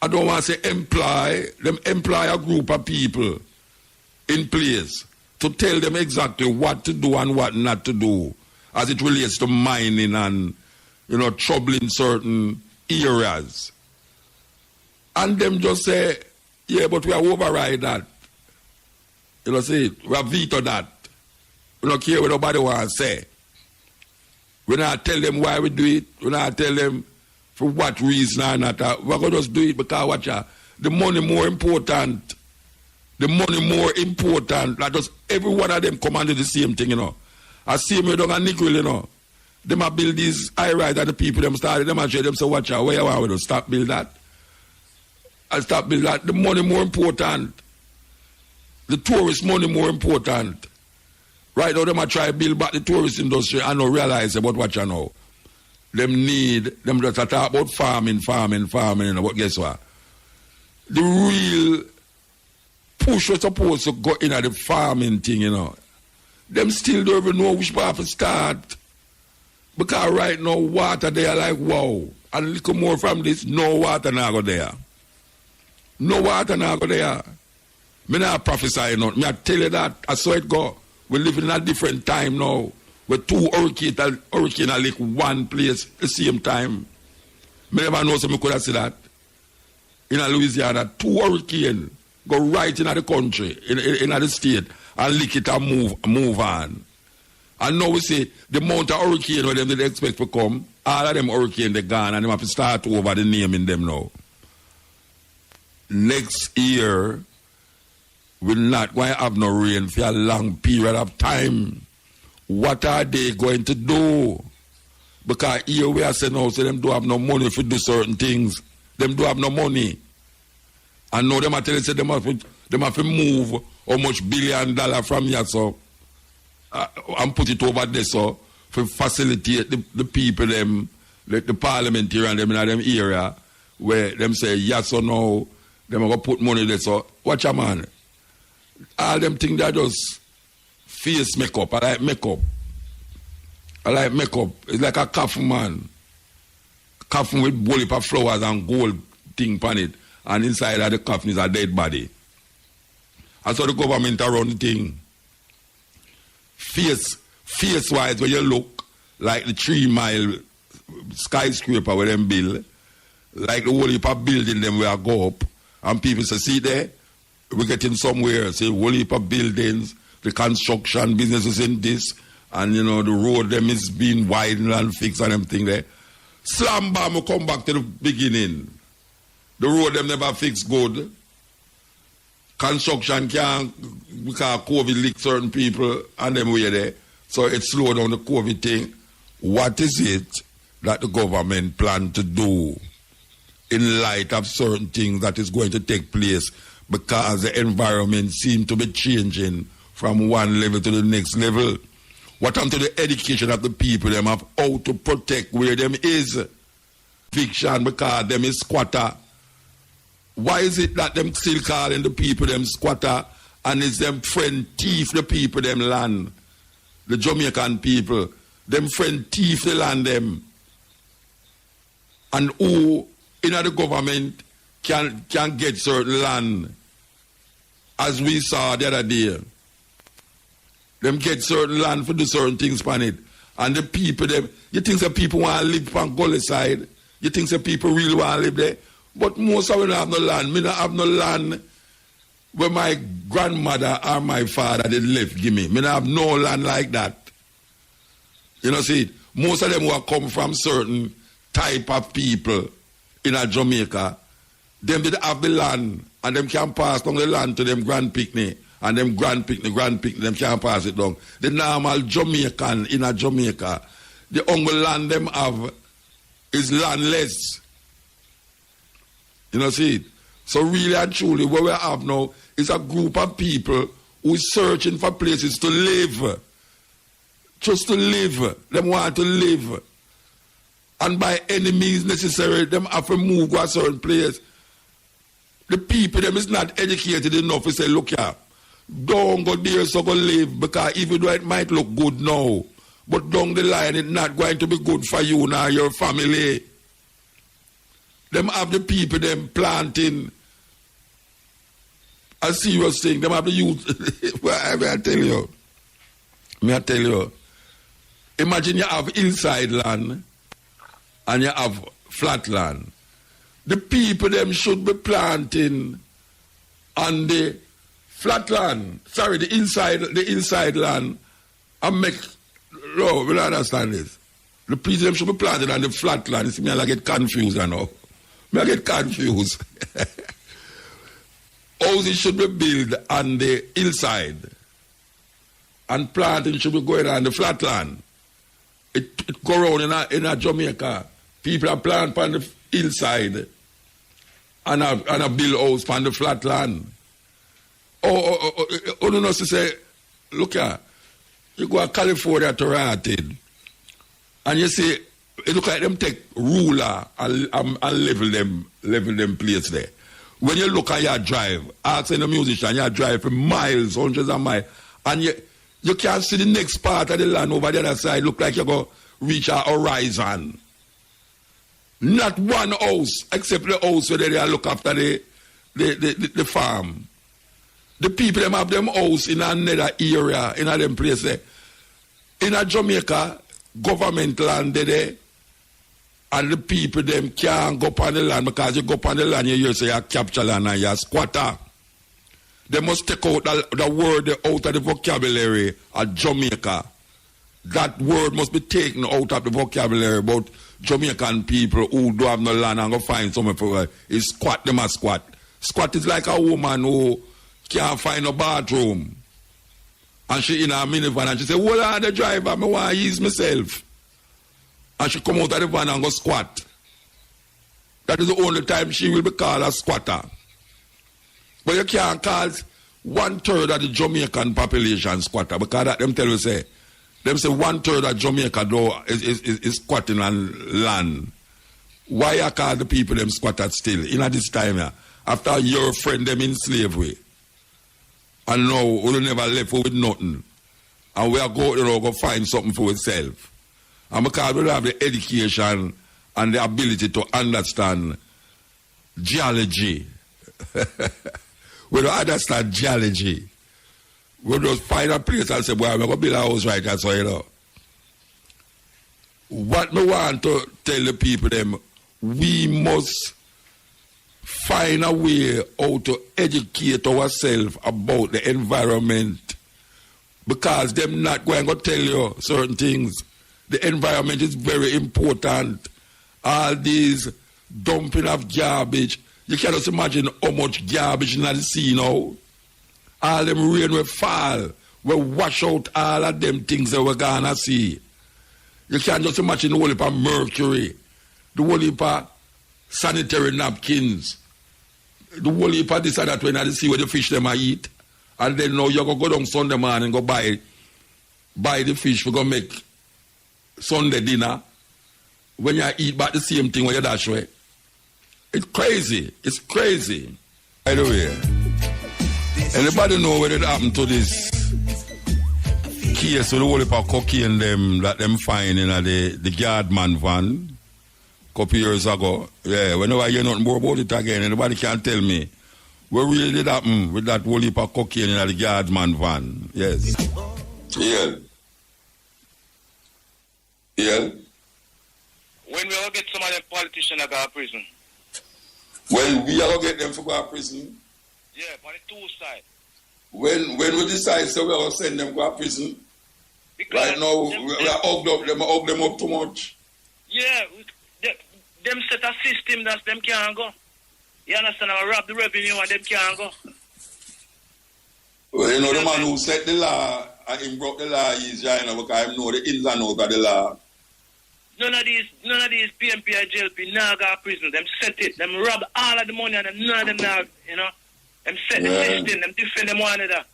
I don't want to say employ a group of people in place to tell them exactly what to do and what not to do as it relates to mining and, you know, troubling certain areas. And them just say, yeah, but we have override that. You know, see, we have veto that. We don't care what nobody wants to say. We not tell them why we do it. We not tell them for what reason or not. We're going to just do it because watch out. The money more important. The money more important. Like just every one of them come and do the same thing, you know. I see me down a nickel, you know. They might build these high-rise and the people them started. They might show them say, watch out, where you want to stop build that. I stop build that. The money more important. The tourist money more important. Right now, they might try to build back the tourist industry and not realize about what you know. Them just talk about farming, you know, but guess what? The real push was supposed to go in at the farming thing, you know. Them still don't even know which part to start. Because right now, water they are like, wow. And a little more from this, no water now go there. No water now go there. Me not prophesy nothing. Me I tell you that, I saw it go. We live in a different time now. Where two hurricanes are like one place at the same time. Me never know so me could have said that. In Louisiana, two hurricanes go right into the country, in the state, and lick it and move on. And now we say the amount of hurricane where them did expect to come, all of them hurricanes they gone and they have to start over the naming them now. Next year, we're not going to have no rain for a long period of time. What are they going to do? Because here we are saying now, so them don't have no money to do certain things. Them don't have no money. And now them are telling you, them have to move how much $1 billion from here, so, and put it over there, so, to facilitate the people, them, the parliamentarian, them in them area, where them say yes or no, them are going to put money there, so, watch a man. All them things that just face makeup. I like makeup. It's like a coffin, man. Coffin with whole heap of flowers and gold thing on it. And inside of the coffin is a dead body. And so the government around the thing. Face-wise, when you look like the 3 mile skyscraper where them build, like the whole heap of building them where I go up, and people say, see there? We're getting somewhere, say, whole heap of buildings, the construction businesses in this, and, you know, the road them is being widened and fixed and everything there. Slam bam, we come back to the beginning. The road them never fixed good. Construction can't, because COVID licked certain people, and them were there. So it slowed down the COVID thing. What is it that the government plan to do in light of certain things that is going to take place? Because the environment seems to be changing from one level to the next level. What happened to the education of the people, them have how to protect where them is. Fiction, because them is squatter. Why is it that them still calling the people them squatter and it's them friend thief the people them land? The Jamaican people, them friend thief the land them. And who in the government can get certain land? As we saw the other day, them get certain land for do certain things on it. And the people, them, you think the people want to live on Gully side? You think the people really want to live there? But most of them don't have no land. Me don't have no land where my grandmother or my father they left give me. Me don't have no land like that. You know, see, most of them who come from certain type of people in a Jamaica, them did have the land, and them can pass down the land to them grandpicnic, and them grandpicnic, them can pass it down. The normal Jamaican in a Jamaica, the only land them have is landless. You know, see it? So really and truly, what we have now is a group of people who is searching for places to live. Just to live. Them want to live. And by any means necessary, them have to move to a certain place. The people, them is not educated enough to say, look here, don't go there so go live, because even though it might look good now, but down the line it's not going to be good for you nor your family. Them have the people, them planting a serious thing. Them have the youth. Well, I tell you. Imagine you have hillside land and you have flat land. The people, them should be planting on the flat land. Sorry, the hillside land, and make. No, we don't understand this. The people, them should be planting on the flat land. You see me, I get confused now. I get confused. Houses should be built on the hillside, and planting should be going on the flat land. It go around in a Jamaica. People are planting on the hillside and a build house on the flat land. Oh, no, to say, look here, you go to California to Rotted, and you see, it look like them take ruler and level them place there. When you look at your drive, asking the musician, you drive for miles, hundreds of miles, and you can't see the next part of the land over the other side. Look like you're going to reach a horizon. Not one house, except the house where they look after the farm. The people them have them house in another area, in a them place there. In a Jamaica, government land there, and the people them can't go upon the land, because you go upon the land, you say you capture land and you're a squatter. They must take out the word out of the vocabulary of Jamaica. That word must be taken out of the vocabulary about Jamaican people who don't have no land and go find somewhere for is squat, them a squat. Squat is like a woman who can't find a bathroom. And she in a minivan and she say, well, I'm the driver, I want to use myself. And she come out of the van and go squat. That is the only time she will be called a squatter. But you can't call 1/3 of the Jamaican population squatter, because that them tell you say 1/3 of Jamaica though is squatting on land. Why you call the people them squatters still? In this time here, after your friend them in slavery. And now we never left with nothing. And we are going to go find something for ourselves. And because we don't have the education and the ability to understand geology. We don't understand geology. We just find a place and say, well, we're going to build a house right there, so you know. What we want to tell the people, them, we must find a way how to educate ourselves about the environment. Because them not going to tell you certain things. The environment is very important. All these dumping of garbage. You can just imagine how much garbage in the sea now. All them rain will fall. Will wash out all of them things that we're going to see. You can just imagine the whole heap of mercury. The whole heap of sanitary napkins. The whole heap of this and that when I see where the fish them I eat. And then now you're going to go down Sunday morning and go buy the fish. We're going to make Sunday dinner. When you eat back the same thing when you dash away. It's crazy. It's crazy. By the way, anybody know what happened to this case with the whole heap of cocaine that them find in the guardman van a couple years ago? Yeah, whenever I hear nothing more about it again, anybody can tell me what really did happen with that whole heap of cocaine in the guardman van? Yes. Yeah. Yeah. When we all get some of them politicians that go to prison. Well, we all get them to go to prison. Yeah, on the two side. When we decide so we all send them to prison. Because right now we are hug them up too much. Yeah, them set a system that them can't go. You understand? I rob the revenue and them can't go. Well, you know the man who set the law and he broke the law easier, you know, because I know the ins and outs of the law. none of these PMP or JLP now got prison. Them set it. Them rob all of the money and them none of them now, you know. Them set the system. Them defend them one another.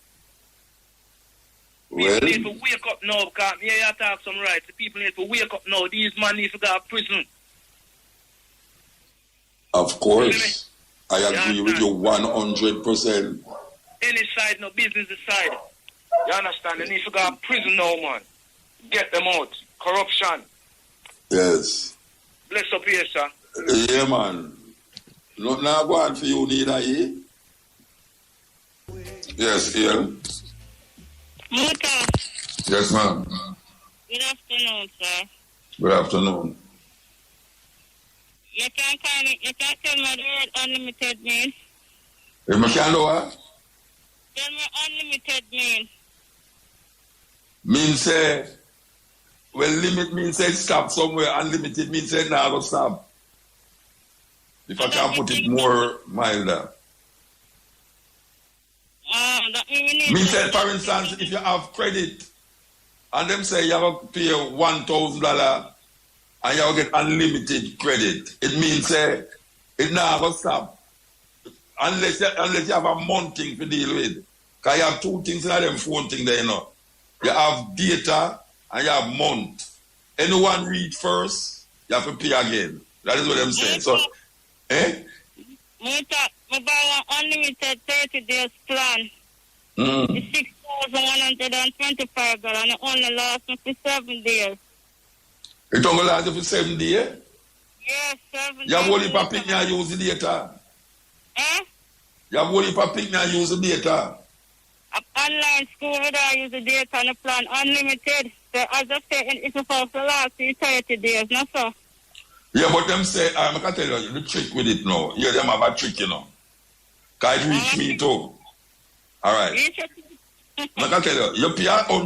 Well, People need to wake up now, because you talk some rights. The people need to wake up now. These men need to go to prison. of course. I agree with you 100%. Any side, no business side. You understand? They need to go to prison now, man. Get them out. Corruption. Yes. Bless up here, sir. Yeah, man. Not now go on for you neither, eh? Yes, Ian. Muta, Yes, ma'am. good afternoon, sir. Good afternoon. You can tell me the word unlimited mean. If I can do what? Tell me unlimited mean. Mean say, well, limit means say stop somewhere, unlimited means say now go stop. If I can put it more milder. That mean Mean say, for instance, if you have credit, and them say you have to pay $1,000 and you will get unlimited credit, it means say, it now go stop. Unless you have a month thing to deal with. Because you have two things in them phone thing there, you know. You have data and you have month. Anyone read first, you have to pay again. That is what I'm saying. So, Muta, I buy an unlimited 30 days plan. It's $6,125 and it only lasts me for 7 days. It only lasts you for 7 days? Yes, 7 days. You have only for picking and use the data. You have only for picking and use the data. Online school where I use the data on the plan unlimited. So as I say, it's supposed to last you 30 days, not so. Yeah, but them say, I can tell you the trick with it now. Yeah, them have a trick, you know. Because it reach me too. All right. I can tell you, you pay, how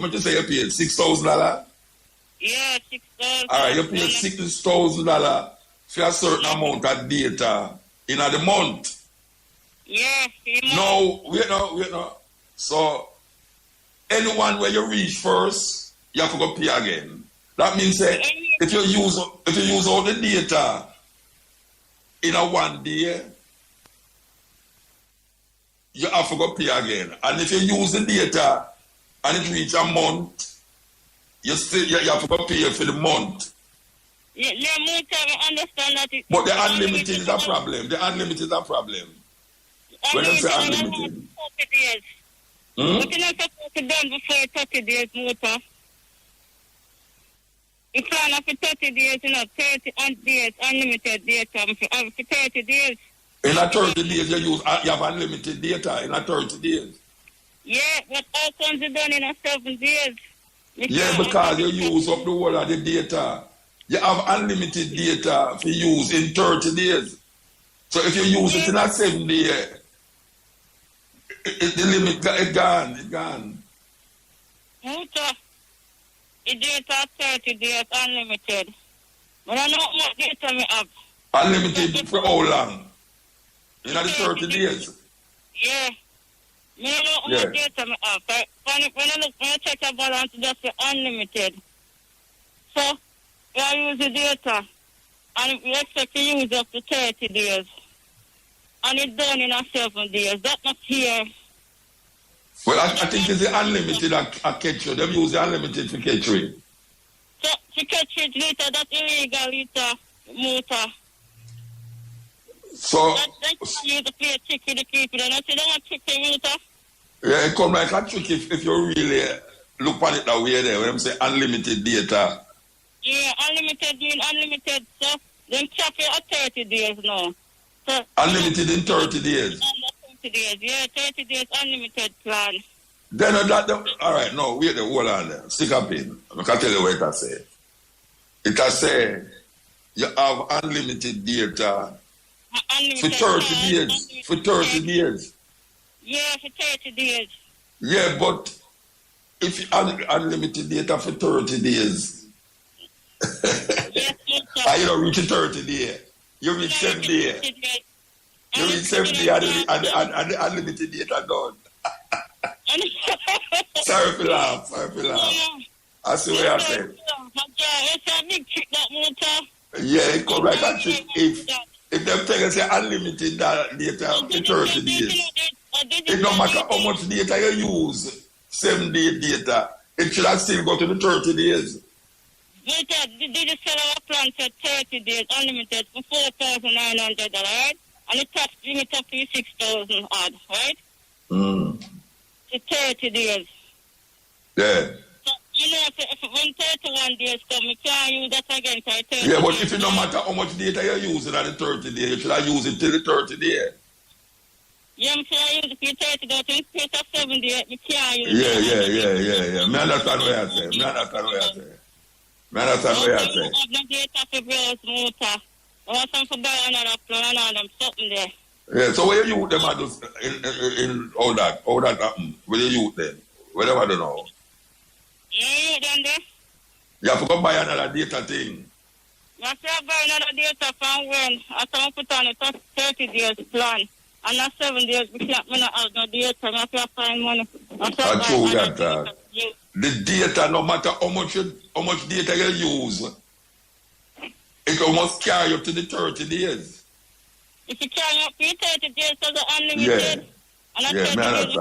much you say you pay? $6,000? Yeah, $6,000. All right, you pay $6,000 for a certain amount of data in the month. Yeah, No, wait now. So, anyone where you reach first, you have to go pay again. That means that if you use all the data in a 1 day, you have to go pay again. And if you use the data and it reach a month, you have to go pay for the month. Yeah, I understand that. But the unlimited is a problem. The unlimited is a problem. When you say unlimited. 30 days. But you're not supposed to be done before 30 days, Muta. You plan for 30 days, 30 days, unlimited data for 30 days. In a 30 days, you have unlimited data in a 30 days. Yeah, but how comes it done in a 7 days? Yeah, because you use up the whole of the data. You have unlimited data for use in 30 days. So if you use it in a 7 day, the limit it's gone. Muta, the data 30 days unlimited. But I know how much data me have. Unlimited for how long? In the 30 days? Yeah. I don't know how much data me have. When I check the balance, just say unlimited. So, I use the data, and we expect to use up to 30 days. And it's done in a 7 days. That's not here. Well, I think it's the unlimited at catch you. Them use the unlimited for catch you. So, to catch it later, that's illegal later, Muta. So, That's you to play a trick with the people. And I say, don't want to trick the Muta. yeah, it come like a trick if you really look at it that way there. When I'm saying unlimited data. Yeah, unlimited mean unlimited stuff. Then cap it at 30 days now. So, Unlimited in 30 days. 30 days, yeah, 30 days unlimited plan. Then all right, no, wait, hold on there. Stick up in. I can tell you what it has said. It has said you have unlimited data for 30 days. For 30 days. Yeah, for 30 days. Yeah, but if you have unlimited data for 30 days, Yes, and you don't reach 30 days, you reach 7 days. You reach 7 days and the unlimited data gone. Sorry for laugh. I see what I said. It's a big Yeah, it come like a trick. If them tell you say unlimited data for 30 days, it no matter how much data you use, 7-day data, it should have still go to the 30 days. Did you sell our plan for 30 days unlimited for $4,900, right? And the tax limit up to 6,000 odd, right? For 30 days. Yeah. So, you know, if when 31 days come, we can't use that again for 30 days. Yeah, but if it no matter how much data you're using at the 30 days, you should have used it till the 30 days. Yeah, I'm sure I use it for 30 days. In space of 7 days, we can't use it. Yeah. Me understand what you say. I understand what you say. I have no data for browse motor. I want some for buy another plan and them something there. Yeah, so where you use them at in all that happen? Where you use them? Whatever I don't know. Yeah, you them there? You have to go buy another data thing. I have to buy another data from when I can put on a 30 days plan. And not 7 days, we can't have no data. I have to find money. I true that. The data, no matter how much data you use, it almost carry you to the 30 days. If you carry up to 30 days, so the unlimited. Yeah, and man, you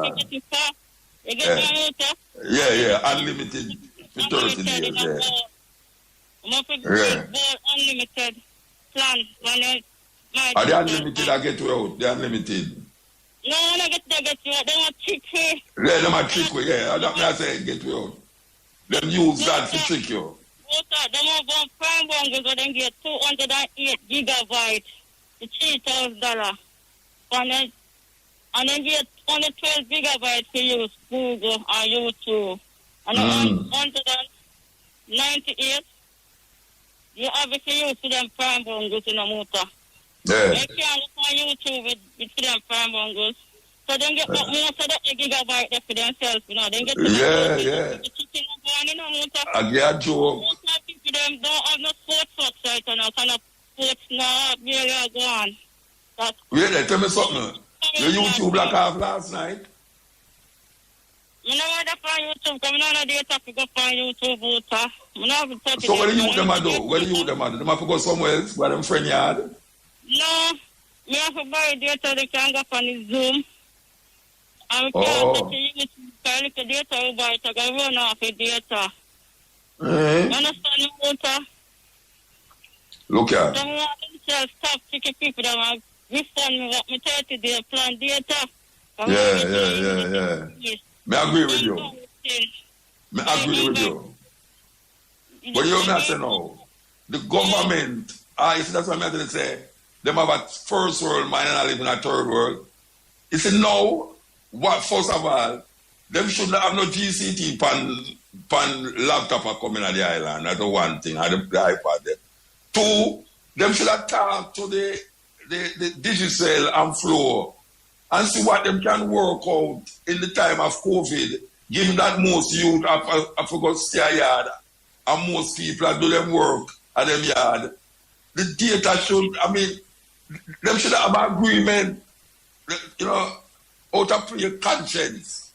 get your router. Yeah, unlimited for 30 days, yeah. Unlimited plan. Are they unlimited I get you out? They're unlimited. No, when I get you out, they want trick you. Yeah, they want trick you, yeah. I say get you out. Them use that to trick you. They want one prime bundle, so they get 208 gigabytes for $3,000. And then get only 12 gigabytes to use Google or YouTube. And then 198, you obviously use to them prime bundles in the motor. Yeah. They can't look on YouTube with them prime bundles. So they get most of that gigabyte there for themselves, you know. They get yeah. I get a joke. Most of people them don't have no sports website and kind of sports now really go on. Wait, tell me something. Your YouTube like half last night? I know what on YouTube, because I don't have data to go on YouTube. So what do you them do? What do you them do? Them have to go somewhere else where them friend yard? No. Me have to buy data they can go on the Zoom. And we can't take the YouTube, the data we buy to go run off the data. You understand the motor? Look at. Some want themselves stop taking people that want refund me what my 30-day plan data. Yeah. Me agree with you. But you not say no. The government, that's what I'm going to say. Them have a first world mind and I live in a third world. You say no. What first of all, them should not have no GCT pan laptop coming on the island. That's the one thing. I the iPad there. 2, them should have talked to the digital and flow and see what them can work out in the time of COVID. Given that most youth have forgot stay yard and most people do them work at them yard. The data should, them should have an agreement, you know, out of pure conscience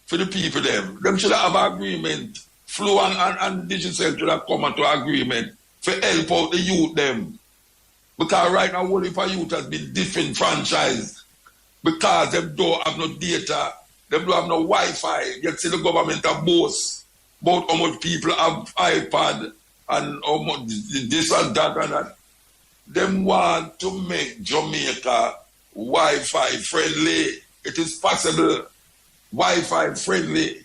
for the people them. Them should have an agreement. Flow and digital should have come into agreement for help out the youth them. Because right now, only for youth has been disenfranchised because them don't have no data, them don't have no Wi-Fi. You see the government have boast about how much people have iPad and how much this and that and that. Them want to make Jamaica Wi-Fi friendly. It is possible Wi-Fi friendly.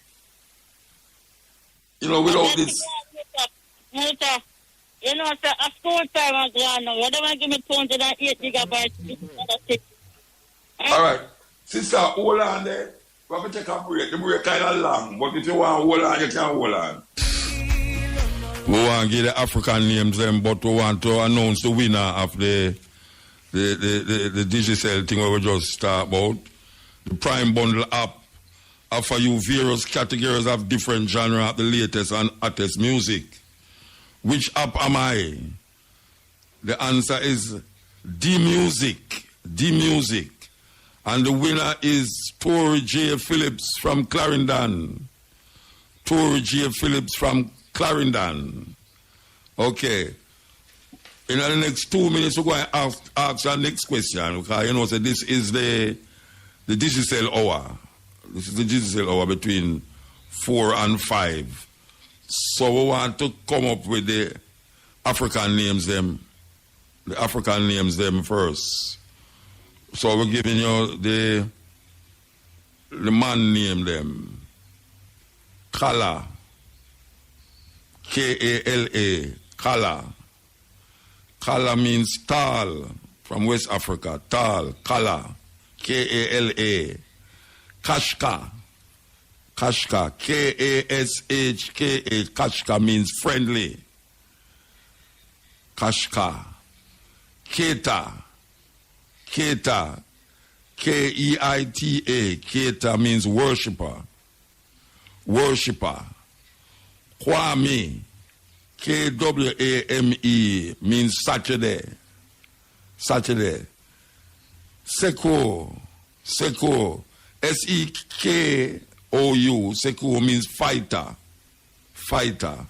You know, without this. You know, so a school time I go on now. You don't want to give me 208 gigabytes. All right. Sister, hold on there. We have to take a break. The break kind of long. But if you want to hold on, you can hold on. We want to give the African names them, but we want to announce the winner of the digital thing where we just start about. The Prime Bundle app offer you various categories of different genres of the latest and hottest music. Which app am I? The answer is D-Music. And the winner is Tory J. Phillips from Clarendon. Okay. in the next 2 minutes, we're going to ask our next question. Because, you know, so this is the digital hour. This is the digital hour between 4 and 5. So we want to come up with the African names them. The African names them first. So we're giving you the man name them. Kala. K-A-L-A. Kala. Kala means tall from West Africa. Tall. Kala. K-A-L-A. Kashka. Kashka. K-A-S-H-K-A. Kashka means friendly. Kashka. Keta. Keta. K-E-I-T-A. Keta means worshipper. Worshipper. Kwame. K-W-A-M-E means Saturday. Saturday. Seko. Seko. S-E-K-O-U. Seko means fighter. Fighter.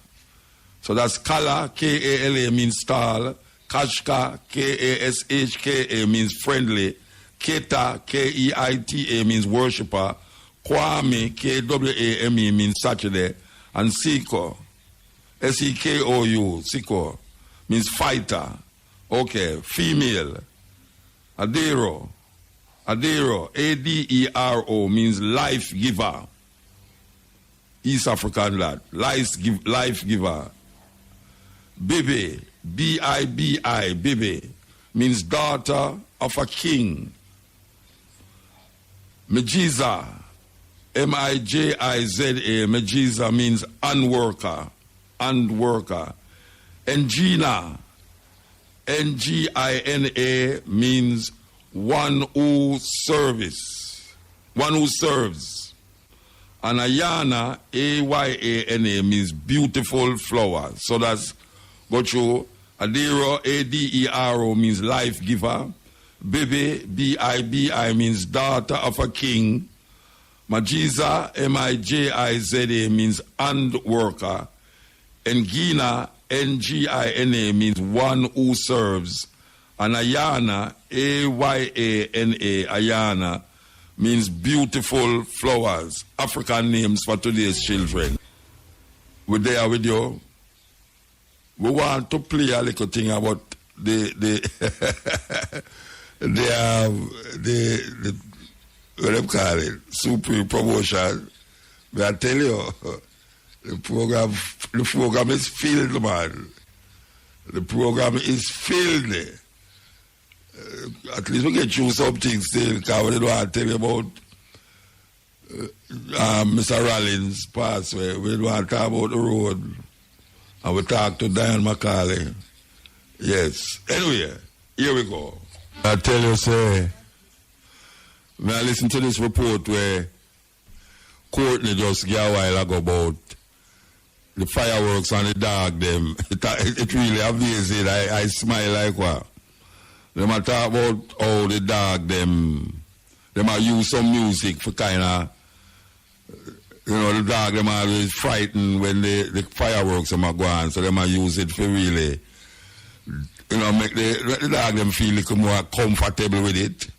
So that's Kala. K-A-L-A means tall. Kashka. K-A-S-H-K-A means friendly. Keta. K-E-I-T-A means worshipper. Kwame. K-W-A-M-E means Saturday. And Seko. S-E-K-O-U. Seko means fighter. Okay. Female. Adero. Adero. A-D-E-R-O means life giver. East African lad. Life giver. Bibi. B-I-B-I. Bibi means daughter of a king. Mejiza. M-I-J-I-Z-A. Mejiza means unworker. Unworker. Engina. N-G-I-N-A means one who serves. One who serves. And Ayana, A-Y-A-N-A means beautiful flower. So that's go through. Adero, A-D-E-R-O means life giver. Bibi, B-I-B-I means daughter of a king. Majiza, M-I-J-I-Z-A means handworker. Engina, N-G-I-N-A means one who serves. And Ayana, A-Y-A-N-A, Ayana means beautiful flowers. African names for today's children. We're there with you. We want to play a little thing about the what do you call it? Supreme promotion. But I tell you, the program is filled, man. The program is filled. At least we get through some things still, because we don't want to tell you about Mr. Rollins' passway. We don't want to talk about the road. And we talk to Diane Macaulay. Yes. Anyway, here we go. I tell you, say, when I listen to this report where Courtney just gave a while ago about the fireworks and the dog, them, it really amazing. I smile like what? They might talk about how the dog, them might use some music for kind of, you know, the dog, them always frightened when the fireworks are going, so they might use it for really, you know, make the dog them feel a little more comfortable with it.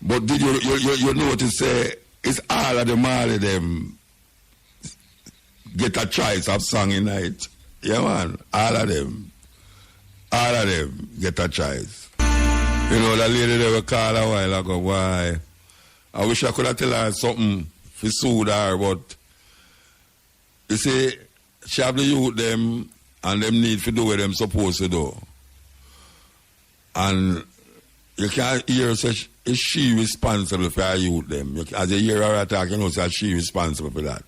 But did you notice, it's all of them, all of them get a choice of song in night. Yeah, man, all of them get a choice. You know, that lady they were called a while ago, why? I wish I could have tell her something for soothe her, but you see, she have to youth them and them need to do what them supposed to do. And you can't hear such, is she responsible for her youth them? As you hear her attack, you know, say she responsible for that.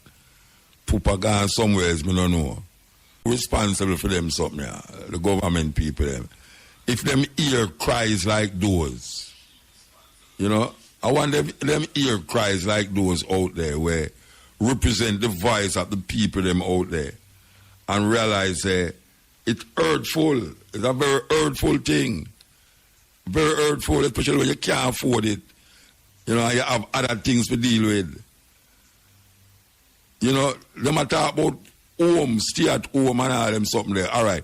Pupa gone somewhere, me don't know. Responsible for them something, yeah, the government people them. If them ear cries like those, you know, I want them ear cries like those out there where represent the voice of the people them out there and realize it's hurtful. It's a very hurtful thing. Very hurtful, especially when you can't afford it. You know, you have other things to deal with. You know, they might talk about home, stay at home and all them something there. All right.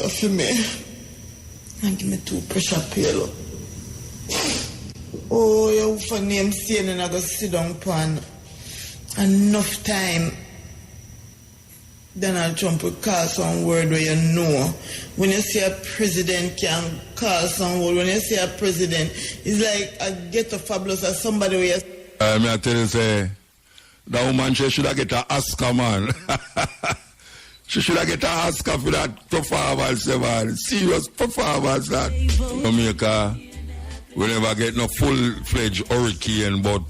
water for me. And give me 2 pressure pill. Oh, you for name saying and I go sit down pan. Enough time. Donald Trump will call some word where you know. When you say a president can call some word, when you say a president, it's like a ghetto fabulous or somebody where you... I tell you, say, that woman, she should have get an Oscar, man. She should have get an Oscar for that performance, man. Serious performance, that. Jamaica, we never get no full-fledged hurricane, but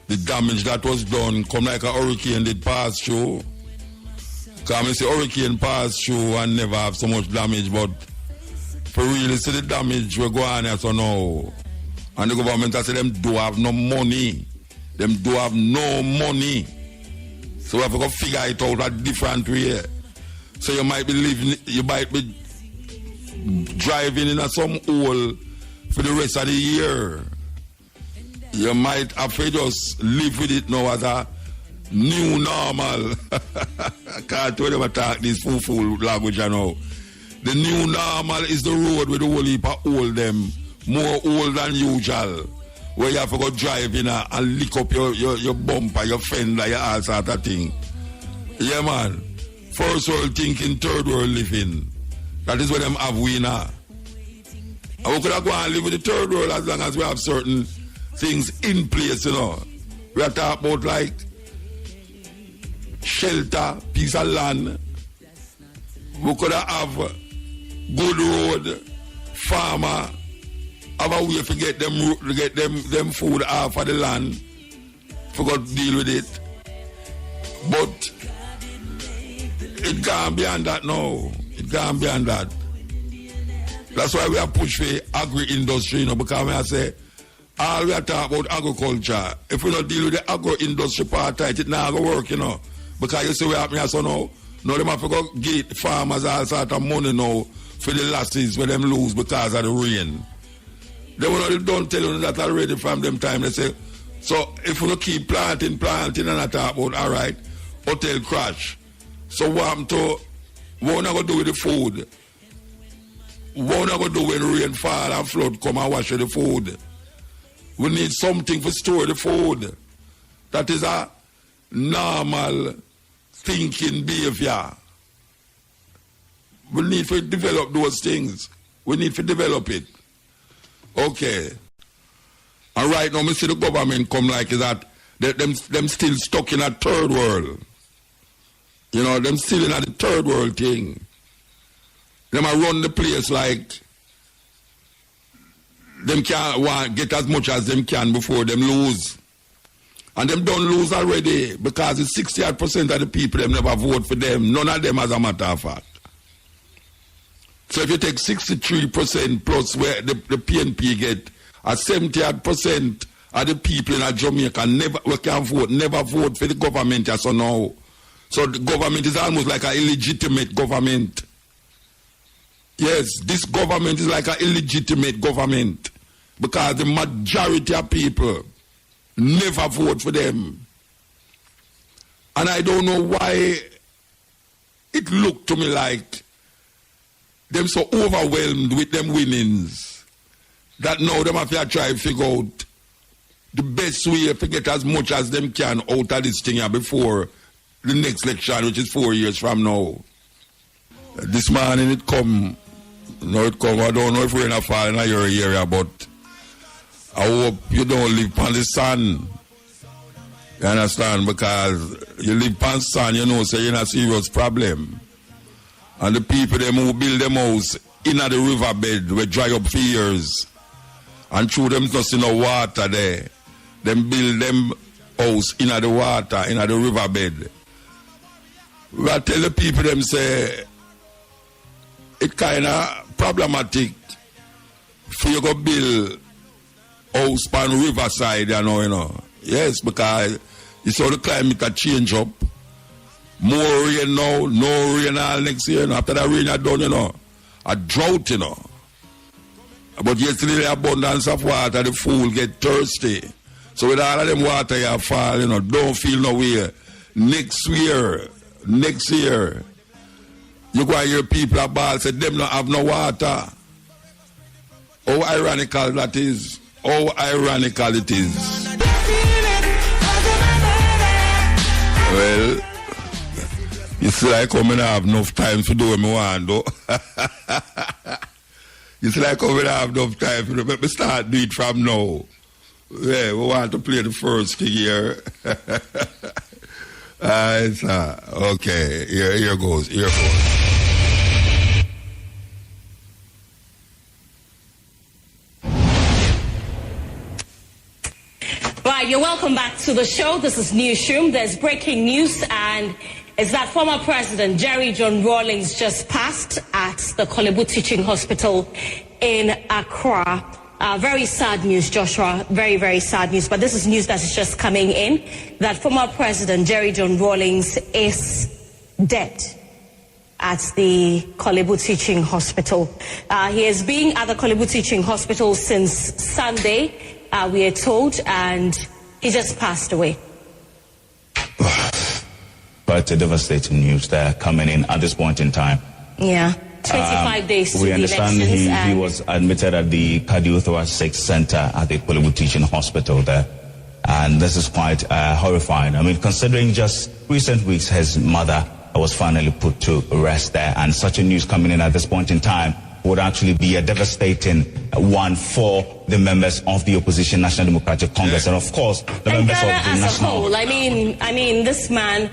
the damage that was done come like a hurricane did pass through. Because I say hurricane pass through and never have so much damage, but for real, see the damage we go on here so now. And the government I say them do have no money. Them do have no money. So we have to go figure it out a different way. So you might be driving in some hole for the rest of the year. You might have to just live with it now as a new normal. I can't tell them attack this full language you know. The new normal is the road with the whole heap of old them, more old than usual. Where you have to go drive in and lick up your bumper, your fender, your all sort of thing. Yeah, man. First world thinking, third world living. That is what them have we now. And we could have gone and live with the third world as long as we have certain things in place, you know. We are talking about like shelter, piece of land. We could have good road, farmer, have a way to get them food off of the land. Forgot to deal with it. But it can't be on that now. It can't be on that. That's why we are pushing for agri-industry, you know, because I say, all we are talking about agriculture. If we don't deal with the agro-industry part, it not going to work, you know. Because you see what happens so now. Now they have to go get farmers all sort of money now for the losses when them lose because of the rain. They don't tell you that already from them time. They say, so if we keep planting and I talk about, all right, hotel crash. So what I'm to, what are going to do with the food? What are going to do when rain fall and flood come and wash the food? We need something to store the food. That is a normal thinking behavior. We need to develop those things. We need to develop it. Okay. And right now, we see the government come like that. Them still stuck in a third world. You know, them still in a third world thing. Them a run the place like them can't get as much as them can before them lose. And them don't lose already because it's 68% of the people them never vote for them. None of them as a matter of fact. So if you take 63% plus where the PNP get, 70% of the people in Jamaica never vote for the government as of now. So the government is almost like an illegitimate government. Yes, this government is like an illegitimate government because the majority of people never vote for them. And I don't know why it looked to me like them so overwhelmed with them winnings that now them have to try to figure out the best way to get as much as them can out of this thing here before the next election, which is 4 years from now. This morning it come. I don't know if we're in a fall in your area, but I hope you don't live on the sun. You understand? Because you live on the sun, you know, so you're in a serious problem. And the people them who build them house in the riverbed will dry up for years. And through them not see no water there. Them build them house in the water, in the riverbed. We I tell the people them say it kind of problematic for you go build house on riverside, you know. Yes, because you saw the climate that change up. More rain now, no rain all next year. After that rain are done, you know. A drought, you know. But yesterday the abundance of water, the fool get thirsty. So with all of them water you fall, you know, don't feel no way. Next year, You go and hear people at ball say them not have no water. How ironical that is. How ironical it is. Well, it's like how I have enough time to do what I want, though. It's like how I have enough time to do. Let me start do it from now. Yeah, we want to play the first thing here. Okay, here goes. Right, you're welcome back to the show. This is Newsroom. There's breaking news, and it's that former President Jerry John Rawlings just passed at the Kolebu Teaching Hospital in Accra. Very sad news, Joshua. Very, very sad news. But this is news that is just coming in, that former President Jerry John Rawlings is dead at the Kolebu Teaching Hospital. He has been at the Kolebu Teaching Hospital since Sunday, we are told, and he just passed away. Quite a devastating news there coming in at this point in time. Yeah, 25 days to the elections. We understand he was admitted at the Cardiothoracic Center at the Kolebu Teaching Hospital there. And this is quite horrifying. I mean, considering just recent weeks, his mother was finally put to rest there. And such a news coming in at this point in time would actually be a devastating one for the members of the opposition National Democratic Congress and of course the members of the as national. A whole, I mean, this man.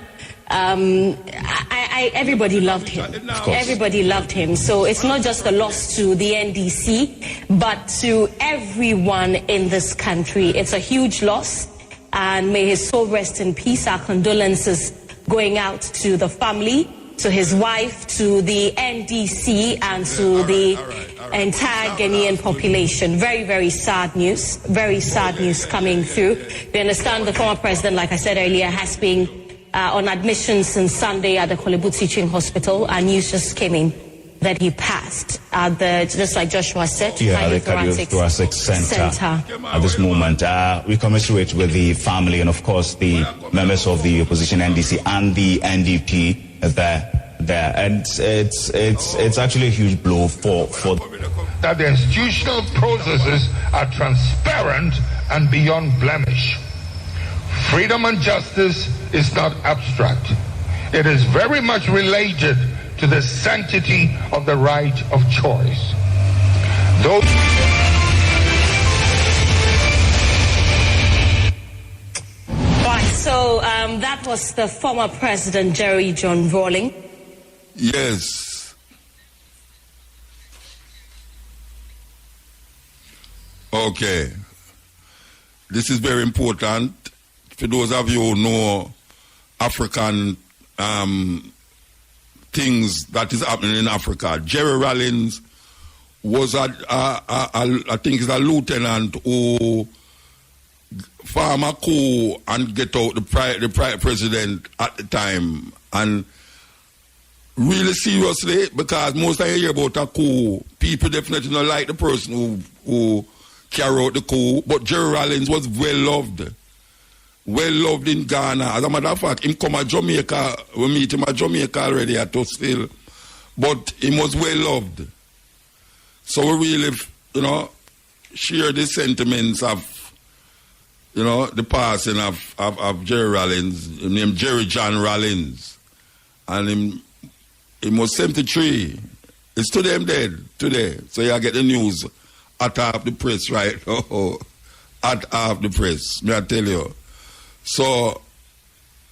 Everybody loved him. Everybody loved him. So it's not just a loss to the NDC, but to everyone in this country. It's a huge loss, and may his soul rest in peace. Our condolences going out to the family, to his wife, to the NDC, and to the entire Ghanaian population. Very, very sad news. Very sad news coming through. We understand the former president, like I said earlier, has been on admission since Sunday at the Kolebu Teaching Hospital, and news just came in that he passed at the, just like Joshua said, the Cardiothoracic Center. At this moment, we commiserate with the family and of course the members of the opposition NDC and the NDP there, and it's actually a huge blow for that the institutional processes are transparent and beyond blemish. Freedom and justice is not abstract. It is very much related to the sanctity of the right of choice. Right, so that was the former President Jerry John Rawlings. Yes. Okay. This is very important. For those of you who know African things that is happening in Africa, Jerry Rawlings was I think he's a lieutenant who farm a coup and get out the president at the time, and really seriously, because most time you hear about a coup, people definitely don't like the person who carry out the coup, but Jerry Rawlings was well loved in Ghana. As a matter of fact, him come to Jamaica, we meet him at Jamaica already at Still, but he was well loved. So we really, share the sentiments of, the passing of Jerry Rawlings, named Jerry John Rawlings, and him was 73. It's today him dead, today. So you get the news at half the press, right? At half the press, may I tell you. So,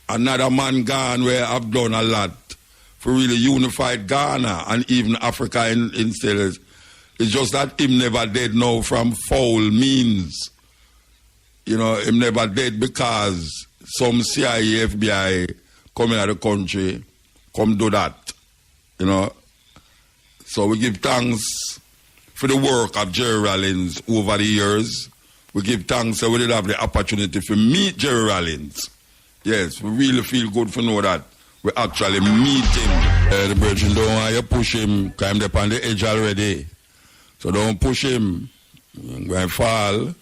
another man gone where I've done a lot for really unified Ghana and even Africa in still. It's just that him never dead now from foul means. Him never dead because some CIA, FBI come in the country, come do that. So we give thanks for the work of Jerry Rawlings over the years. We give thanks that we did have the opportunity to meet Jerry Rawlings. Yes, we really feel good to know that we actually meet him. The brethren don't want you push him, because he's up on the edge already. So don't push him. He's going to fall.